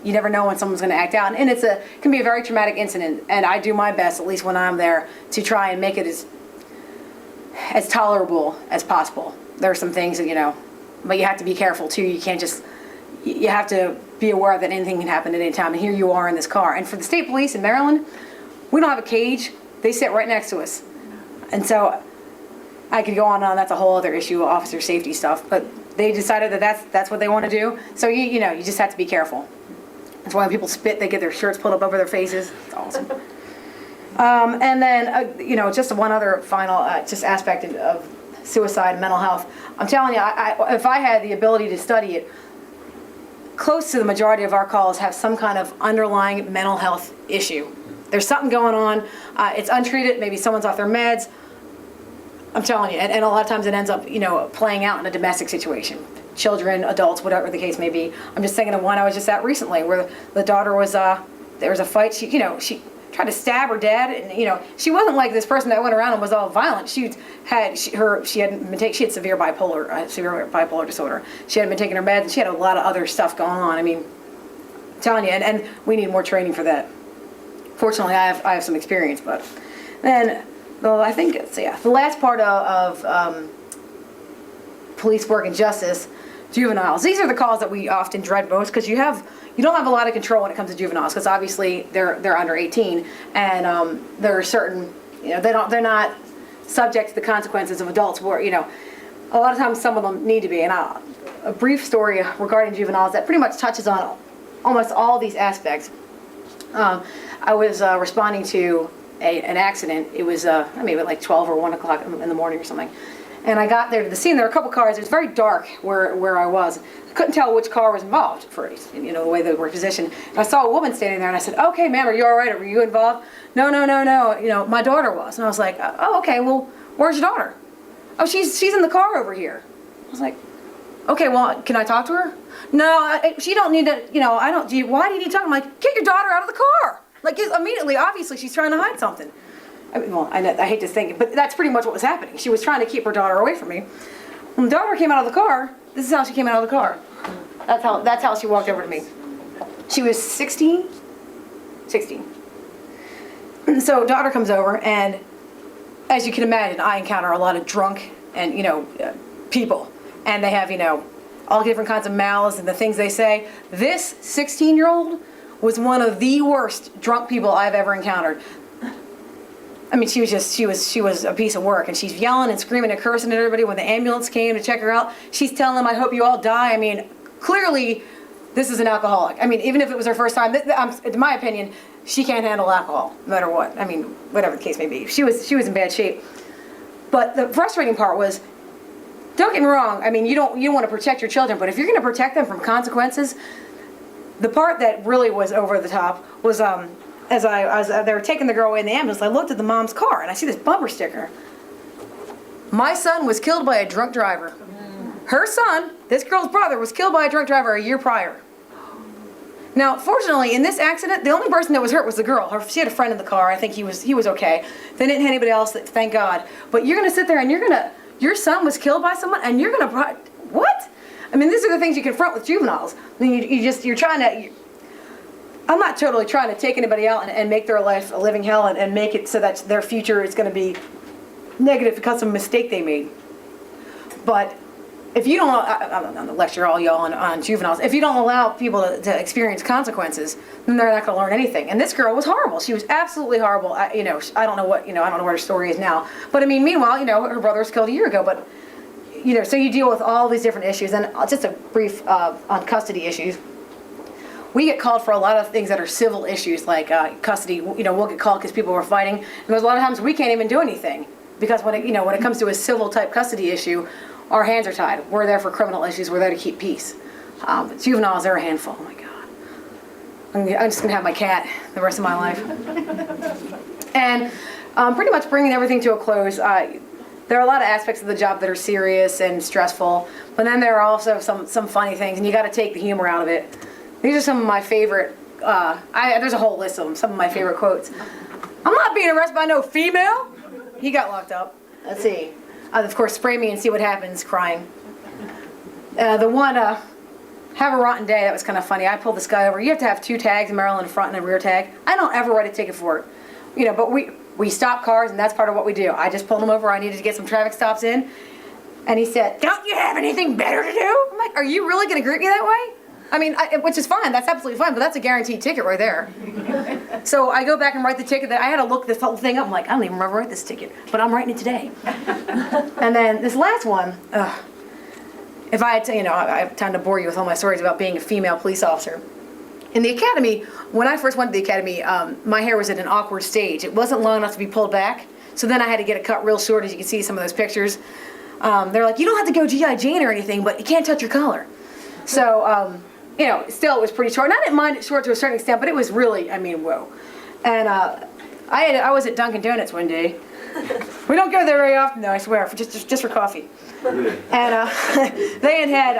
never know when someone's going to act out, and it can be a very traumatic incident. And I do my best, at least when I'm there, to try and make it as tolerable as possible. There are some things that, you know, but you have to be careful too. You can't just, you have to be aware that anything can happen at any time. And here you are in this car. And for the state police in Maryland, we don't have a cage. They sit right next to us. And so I could go on and on. That's a whole other issue, officer safety stuff. But they decided that that's what they want to do. So you know, you just have to be careful. That's why when people spit, they get their shirts pulled up over their faces. It's awesome. And then, you know, just one other final just aspect of suicide and mental health. I'm telling you, if I had the ability to study it, close to the majority of our calls have some kind of underlying mental health issue. There's something going on. It's untreated. Maybe someone's off their meds. I'm telling you, and a lot of times it ends up, you know, playing out in a domestic situation. Children, adults, whatever the case may be. I'm just thinking of one I was just at recently where the daughter was, there was a fight. She tried to stab her dad, and you know, she wasn't like this person that went around and was all violent. She had severe bipolar disorder. She hadn't been taking her meds, and she had a lot of other stuff going on. I mean, I'm telling you, and we need more training for that. Fortunately, I have some experience, but then I think the last part of police work and justice, juveniles. These are the calls that we often dread most because you don't have a lot of control when it comes to juveniles because obviously they're under 18 and there are certain, you know, they're not subject to the consequences of adults where, you know, a lot of times some of them need to be. And a brief story regarding juveniles that pretty much touches on almost all these aspects. I was responding to an accident. It was maybe like 12 or 1 o'clock in the morning or something. And I got there to the scene. There were a couple cars. It was very dark where I was. I couldn't tell which car was involved for, you know, the way they were positioned. And I saw a woman standing there, and I said, "Okay, ma'am, are you all right? Were you involved?" No. You know, my daughter was. And I was like, "Oh, okay. Well, where's your daughter?" "Oh, she's in the car over here." I was like, "Okay, well, can I talk to her?" "No, she don't need to. You know, I don't. Why do you need to talk?" I'm like, "Get your daughter out of the car!" Like immediately, obviously, she's trying to hide something. I mean, well, I hate to think it, but that's pretty much what was happening. She was trying to keep her daughter away from me. When the daughter came out of the car, this is how she came out of the car. That's how she walked over to me. She was 16. So daughter comes over, and as you can imagine, I encounter a lot of drunk and, you know, people, and they have, you know, all different kinds of mouths and the things they say. This 16-year-old was one of the worst drunk people I've ever encountered. I mean, she was a piece of work, and she's yelling and screaming and cursing at everybody. When the ambulance came to check her out, she's telling them, "I hope you all die." I mean, clearly, this is an alcoholic. I mean, even if it was her first time, in my opinion, she can't handle alcohol, no matter what. I mean, whatever the case may be. She was in bad shape. But the frustrating part was, don't get me wrong, I mean, you don't want to protect your children, but if you're going to protect them from consequences, the part that really was over the top was, as they were taking the girl away in the ambulance, I looked at the mom's car and I see this bumper sticker. "My son was killed by a drunk driver." Her son, this girl's brother, was killed by a drunk driver a year prior. Now, fortunately, in this accident, the only person that was hurt was the girl. She had a friend in the car. I think he was okay. They didn't hit anybody else, thank God. But you're going to sit there and your son was killed by someone, and you're going to, what? I mean, these are the things you confront with juveniles. I mean, you're trying to, I'm not totally trying to take anybody out and make their life a living hell and make it so that their future is going to be negative because of a mistake they made. But if you don't, I'm going to lecture all y'all on juveniles. If you don't allow people to experience consequences, then they're not going to learn anything. And this girl was horrible. She was absolutely horrible. I don't know what her story is now. But I mean, meanwhile, you know, her brother was killed a year ago. But you know, so you deal with all these different issues. And just a brief on custody issues. We get called for a lot of things that are civil issues, like custody. You know, we'll get called because people were fighting, and there's a lot of times we can't even do anything because when it comes to a civil type custody issue, our hands are tied. We're there for criminal issues. We're there to keep peace. But juveniles are a handful. Oh my God, I'm just gonna have my cat the rest of my life. And pretty much bringing everything to a close. there are a lot of aspects of the job that are serious and stressful, but then there are also some funny things, and you got to take the humor out of it. These are some of my favorite, there's a whole list of them, some of my favorite quotes. I'm not being arrested by no female. He got locked up. Let's see. Of course, spray me and see what happens, crying. The one, have a rotten day, that was kind of funny. I pulled this guy over. You have to have 2 tags in Maryland, a front and a rear tag. I don't ever write a ticket for it. You know, but we stop cars, and that's part of what we do. I just pulled him over. I needed to get some traffic stops in. And he said, "Don't you have anything better to do?" I'm like, "Are you really going to greet me that way?" I mean, which is fine. That's absolutely fine, but that's a guaranteed ticket right there. So I go back and write the ticket. That I had to look this whole thing up. I'm like, I don't even remember write this ticket, but I'm writing it today. And then this last one, if I had to, I have time to bore you with all my stories about being a female police officer. In the academy, when I first went to the academy, my hair was at an awkward stage. It wasn't long enough to be pulled back, so then I had to get it cut real short, as you can see some of those pictures. They're like, you don't have to go G.I. Jane or anything, but you can't touch your collar. So, still it was pretty short. And I didn't mind it short to a certain extent, but it was really, I mean, whoa. And I was at Dunkin' Donuts one day. We don't go there very often, though, I swear, just for coffee. And they had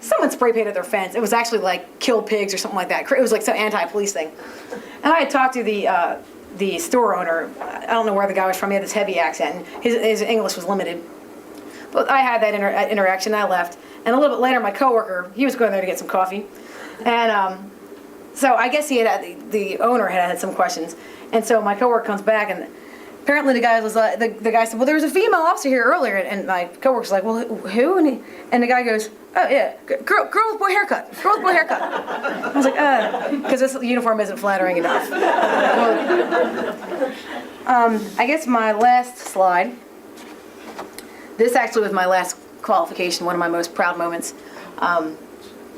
someone spray painted their fence. It was actually like kill pigs or something like that. It was like some anti-police thing. And I had talked to the store owner. I don't know where the guy was from. He had this heavy accent. And his English was limited. But I had that interaction. I left. And a little bit later, my coworker, he was going there to get some coffee. And so I guess the owner had some questions. And so my coworker comes back, and apparently the guy was like, the guy said, "Well, there was a female officer here earlier," and my coworker's like, "Well, who?" And the guy goes, "Oh yeah, girl with boy haircut. Girl with boy haircut." I was like, because this uniform isn't flattering enough. I guess my last slide. This actually was my last qualification, one of my most proud moments.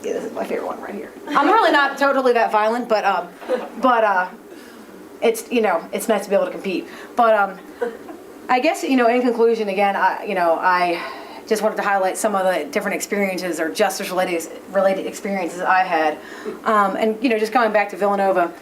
Yeah, this is my favorite one right here. I'm really not totally that violent, but it's it's nice to be able to compete. But I guess in conclusion, again, I just wanted to highlight some of the different experiences or justice related experiences I had, and just going back to Villanova.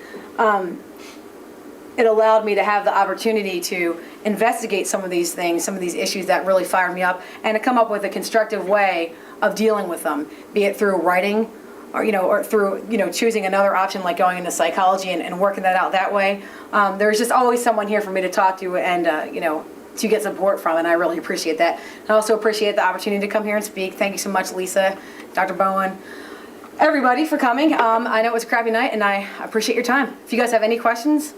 It allowed me to have the opportunity to investigate some of these things, some of these issues that really fired me up, and to come up with a constructive way of dealing with them, be it through writing or through choosing another option like going into psychology and working that out that way. There's just always someone here for me to talk to and to get support from, and I really appreciate that. I also appreciate the opportunity to come here and speak. Thank you so much, Lisa, Dr. Bowen, everybody for coming. I know it was a crappy night, and I appreciate your time. If you guys have any questions,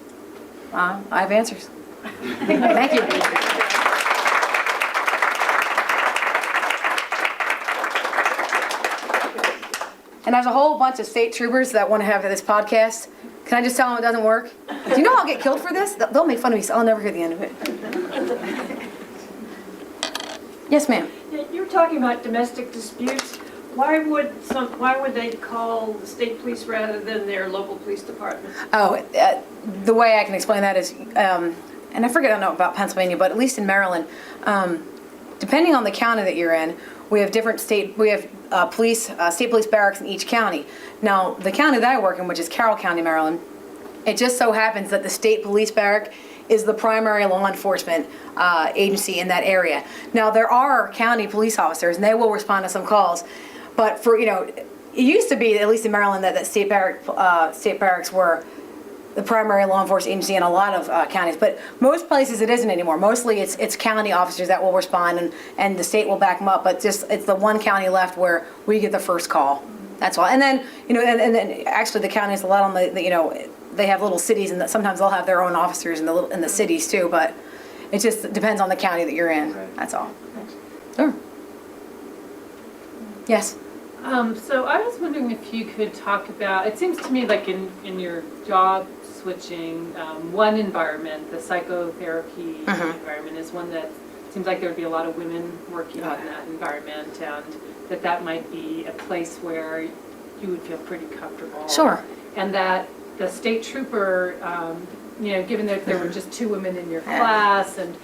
I have answers. Thank you. And there's a whole bunch of state troopers that want to have this podcast. Can I just tell them it doesn't work? Do you know I'll get killed for this? They'll make fun of me, so I'll never hear the end of it. Yes, ma'am. You're talking about domestic disputes. Why would they call the state police rather than their local police department? Oh, the way I can explain that is, and I forget I know about Pennsylvania, but at least in Maryland, depending on the county that you're in, we have different state police barracks in each county. Now, the county that I work in, which is Carroll County, Maryland, it just so happens that the state police barrack is the primary law enforcement agency in that area. Now, there are county police officers, and they will respond to some calls. But for it used to be, at least in Maryland, that state barracks were the primary law enforcement agency in a lot of counties. But most places it isn't anymore. Mostly it's county officers that will respond, and the state will back them up. But it's the one county left where we get the first call. That's all. And then and then actually the counties a lot on the they have little cities, and sometimes they'll have their own officers in the cities too. But it just depends on the county that you're in. That's all. Sure. Yes. So I was wondering if you could talk about, it seems to me like in your job switching, one environment, the psychotherapy environment, is one that seems like there would be a lot of women working in that environment, and that might be a place where you would feel pretty comfortable. Sure. And that the state trooper, given that there were just 2 women in your class, and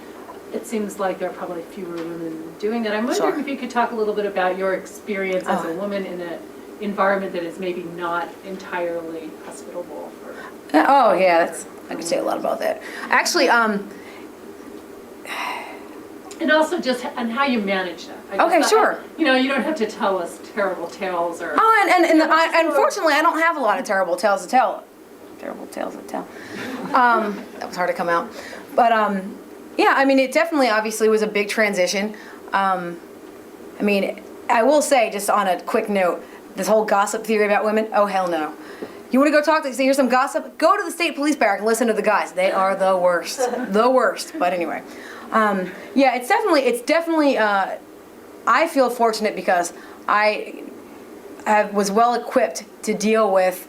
it seems like there are probably fewer women doing that. I'm wondering if you could talk a little bit about your experience as a woman in an environment that is maybe not entirely hospitable for. Oh yeah, I could say a lot about that. Actually, And also just, and how you manage that. Okay, sure. You know, you don't have to tell us terrible tales or. Oh, and unfortunately, I don't have a lot of terrible tales to tell. Terrible tales to tell. That was hard to come out. But, yeah, I mean, it definitely obviously was a big transition. I mean, I will say, just on a quick note, this whole gossip theory about women, oh, hell no. You want to go talk to, hear some gossip? Go to the state police barrack and listen to the guys. They are the worst. The worst. But anyway. Yeah, it's definitely, I feel fortunate because I was well equipped to deal with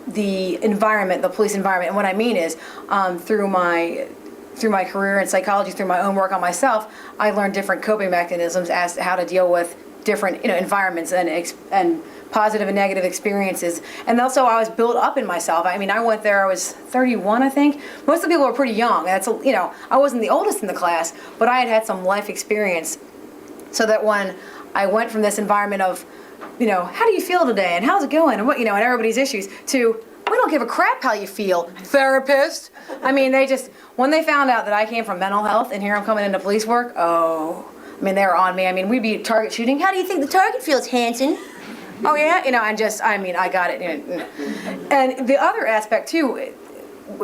the environment, the police environment. And what I mean is, through my career in psychology, through my own work on myself, I learned different coping mechanisms as to how to deal with different, environments and positive and negative experiences. And also I was built up in myself. I mean, I went there, I was 31, I think. Most of the people were pretty young. That's, I wasn't the oldest in the class, but I had some life experience so that when I went from this environment of, how do you feel today? And how's it going? And what, and everybody's issues to, we don't give a crap how you feel, therapist. I mean, when they found out that I came from mental health and here I'm coming into police work, they were on me. I mean, we'd be target shooting. How do you think the target feels, Hansen? Oh yeah, I got it. And the other aspect too,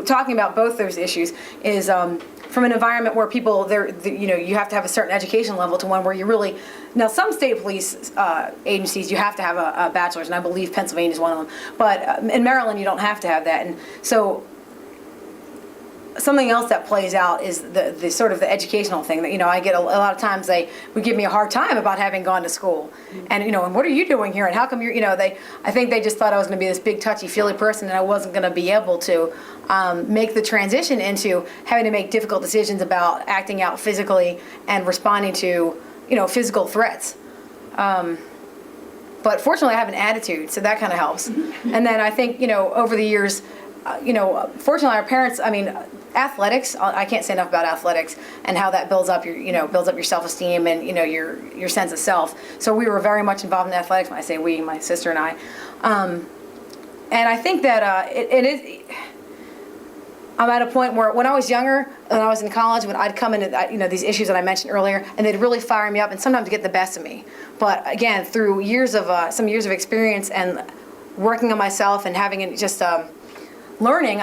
talking about both those issues, is from an environment where people, you have to have a certain education level to one where you really, now some state police agencies you have to have a bachelor's, and I believe Pennsylvania is one of them, but in Maryland you don't have to have that. And so something else that plays out is the sort of the educational thing that, I get a lot of times they would give me a hard time about having gone to school. And, and what are you doing here? And how come you're, I think they just thought I was going to be this big touchy-feely person and I wasn't going to be able to make the transition into having to make difficult decisions about acting out physically and responding to, physical threats. But fortunately I have an attitude, so that kind of helps. And then I think, over the years, fortunately our parents, athletics, I can't say enough about athletics and how that builds up your self-esteem and, your sense of self. So we were very much involved in athletics. When I say we, my sister and I. And I think that it is, I'm at a point where when I was younger, when I was in college, when I'd come into, these issues that I mentioned earlier, and they'd really fire me up and sometimes get the best of me. But again, through some years of experience and working on myself and having just learning,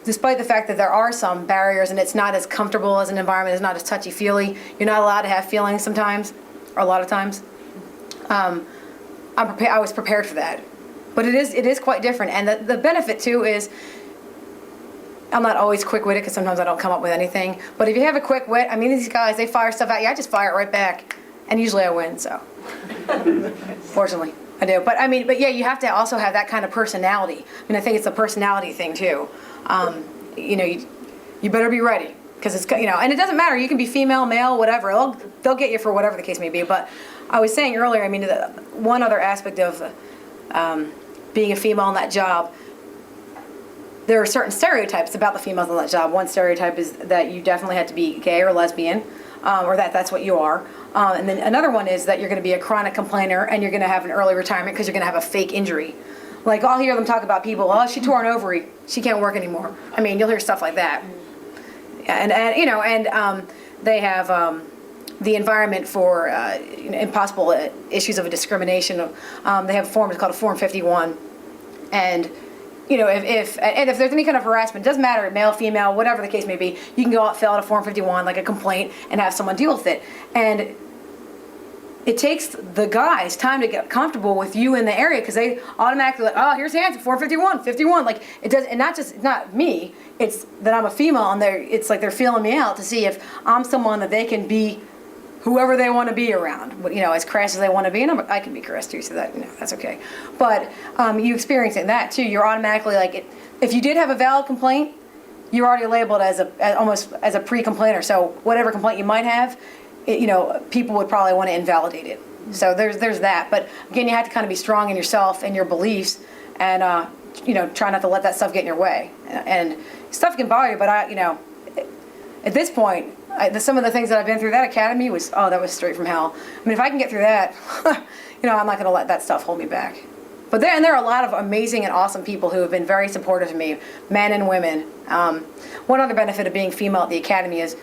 despite the fact that there are some barriers and it's not as comfortable as an environment, it's not as touchy-feely, you're not allowed to have feelings sometimes, or a lot of times, I was prepared for that. But it is quite different. And the benefit too is, I'm not always quick-witted because sometimes I don't come up with anything, but if you have a quick wit, these guys, they fire stuff at you, I just fire it right back, and usually I win, so. Fortunately. I do, but yeah, you have to also have that kind of personality. I think it's a personality thing too. You better be ready because it's, and it doesn't matter. You can be female, male, whatever. They'll get you for whatever the case may be. But I was saying earlier, one other aspect of being a female in that job, there are certain stereotypes about the females in that job. One stereotype is that you definitely have to be gay or lesbian, or that's what you are. And then another one is that you're going to be a chronic complainer and you're going to have an early retirement because you're going to have a fake injury. Like I'll hear them talk about people, she tore an ovary, she can't work anymore. You'll hear stuff like that. And they have the environment for impossible issues of discrimination. They have a form, it's called a Form 51. And if there's any kind of harassment, it doesn't matter, male, female, whatever the case may be, you can go out, fill out a Form 51, like a complaint, and have someone deal with it. And it takes the guys time to get comfortable with you in the area because they automatically here's Hansen, 451, like it does, and it's not me, it's that I'm a female and it's like they're feeling me out to see if I'm someone that they can be whoever they want to be around, as crass as they want to be, and I can be crass too, so that, that's okay. But you experiencing that too, you're automatically like, if you did have a valid complaint, you're already labeled almost as a pre-complainer, so whatever complaint you might have, people would probably want to invalidate it. So there's that. But again, you have to kind of be strong in yourself and your beliefs, and try not to let that stuff get in your way. And stuff can bother you, but at this point, some of the things that I've been through, that academy that was straight from hell. If I can get through that, I'm not going to let that stuff hold me back. But there are a lot of amazing and awesome people who have been very supportive of me, men and women. One other benefit of being female at the academy is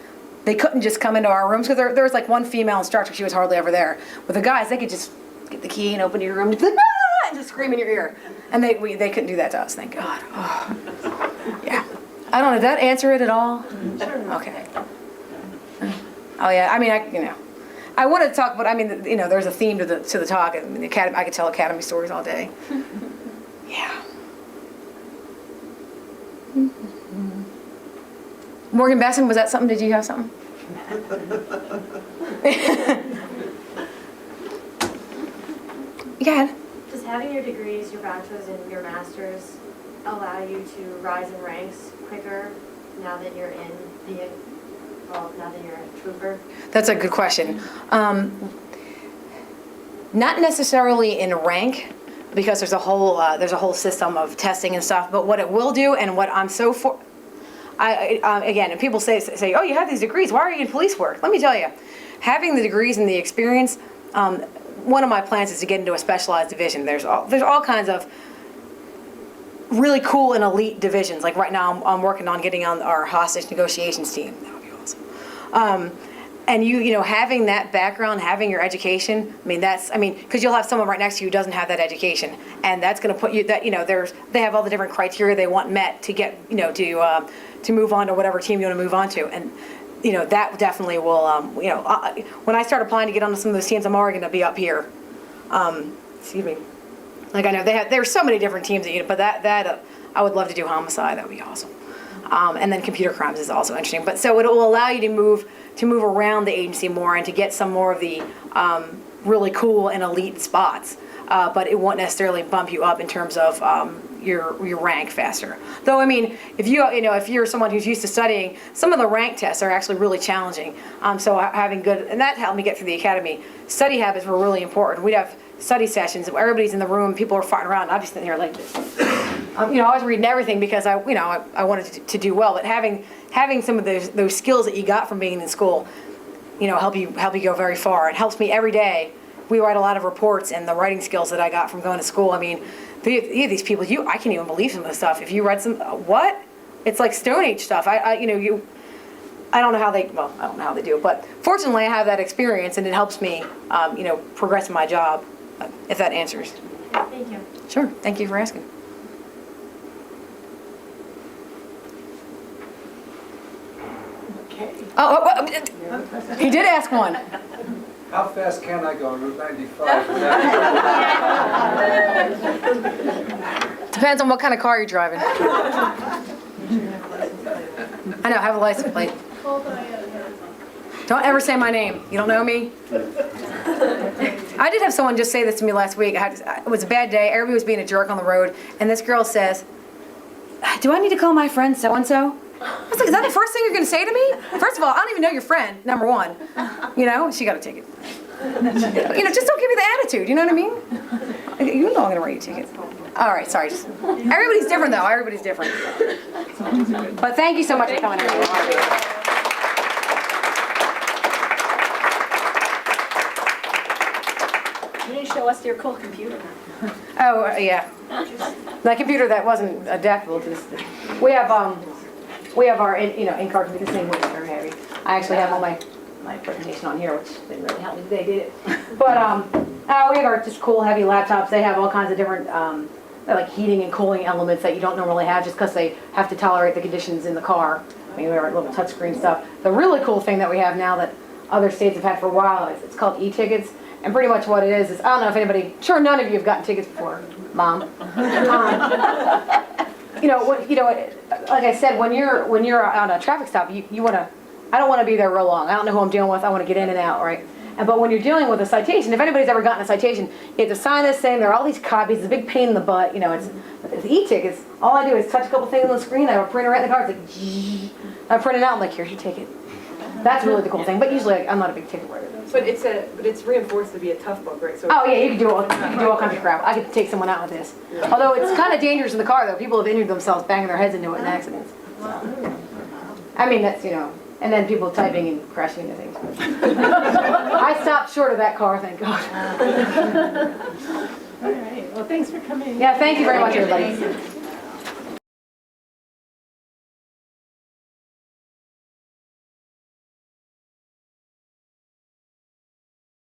they couldn't just come into our rooms, because there was like one female instructor, she was hardly ever there. With the guys, they could just get the key and open your room and be like, ah! And just scream in your ear. And they couldn't do that to us, thank God. Oh. Yeah. I don't know, did that answer it at all? Sure. Okay. Oh yeah, I mean, I wanted to talk, but I mean, there's a theme to the talk. I mean, the academy, I could tell academy stories all day. Yeah. Morgan Besson, was that something? Did you have something? Go ahead. Does having your degrees, your bachelor's and your master's, allow you to rise in ranks quicker now that you're now that you're a trooper? That's a good question. Not necessarily in rank, because there's a whole system of testing and stuff. But what it will do, and what I'm so for, again, and people say, oh, you have these degrees, why are you in police work? Let me tell you, having the degrees and the experience, one of my plans is to get into a specialized division. There's all kinds of really cool and elite divisions. Like right now, I'm working on getting on our hostage negotiations team. That would be awesome. And having that background, having your education, because you'll have someone right next to you who doesn't have that education, and that's going to put you they have all the different criteria they want met to get to move on to whatever team you want to move on to, and that definitely will when I start applying to get onto some of those teams, I'm already going to be up here. Excuse me. Like I know there's so many different teams but that I would love to do homicide. That would be awesome. And then computer crimes is also interesting. But so it will allow you to move around the agency more and to get some more of the really cool and elite spots. But it won't necessarily bump you up in terms of your rank faster. Though if you're someone who's used to studying, some of the rank tests are actually really challenging. So having good, and that helped me get through the academy. Study habits were really important. We'd have study sessions where everybody's in the room, people are farting around, and I'm just sitting here like this. I was reading everything because I wanted to do well. But having some of those skills that you got from being in school, help you go very far. It helps me every day. We write a lot of reports, and the writing skills that I got from going to school. These people, I can't even believe some of the stuff. If you read what? It's like Stone Age stuff. I don't know how they do it, but fortunately I have that experience, and it helps me, progress in my job, if that answers. Thank you. Sure, thank you for asking. Okay. He did ask one. How fast can I go on Route 95? Depends on what kind of car you're driving. I know, I have a license plate. Don't ever say my name. You don't know me? I did have someone just say this to me last week. It was a bad day. Everybody was being a jerk on the road. And this girl says, do I need to call my friend so-and-so? I was like, is that the first thing you're going to say to me? First of all, I don't even know your friend, number one. She got a ticket. Just don't give me the attitude, you know what I mean? You know I'm going to write you a ticket. All right, sorry. Everybody's different, though. Everybody's different. But thank you so much for coming, everybody. You didn't show us your cool computer. Oh, yeah. That computer that wasn't adaptable to this. We have our in-car computer, this thing was very heavy. I actually have all my presentation on here, which didn't really help me today, did it? But we have our just cool, heavy laptops. They have all kinds of different like heating and cooling elements that you don't normally have, just because they have to tolerate the conditions in the car. We have our little touchscreen stuff. The really cool thing that we have now that other states have had for a while is it's called e-tickets. And pretty much what it is I don't know if anybody, sure none of you have gotten tickets before, Mom. Like I said, when you're on a traffic stop, you want to, I don't want to be there real long. I don't know who I'm dealing with. I want to get in and out, right? But when you're dealing with a citation, if anybody's ever gotten a citation, you have to sign this thing. There are all these copies. It's a big pain in the butt. It's e-tickets. All I do is touch a couple things on the screen. I have a printer right in the car. It's like, I print it out. I'm like, here's your ticket. That's really the cool thing. But usually, I'm not a big ticket writer. But it's reinforced to be a tough book, right? So oh yeah, you can do all kinds of crap. I could take someone out with this. Yeah. Although it's kind of dangerous in the car, though. People have injured themselves banging their heads into it in accidents. So. That's and then people typing and crashing into things. I stopped short of that car, thank God. All right. Well, thanks for coming. Yeah, thank you very much, everybody.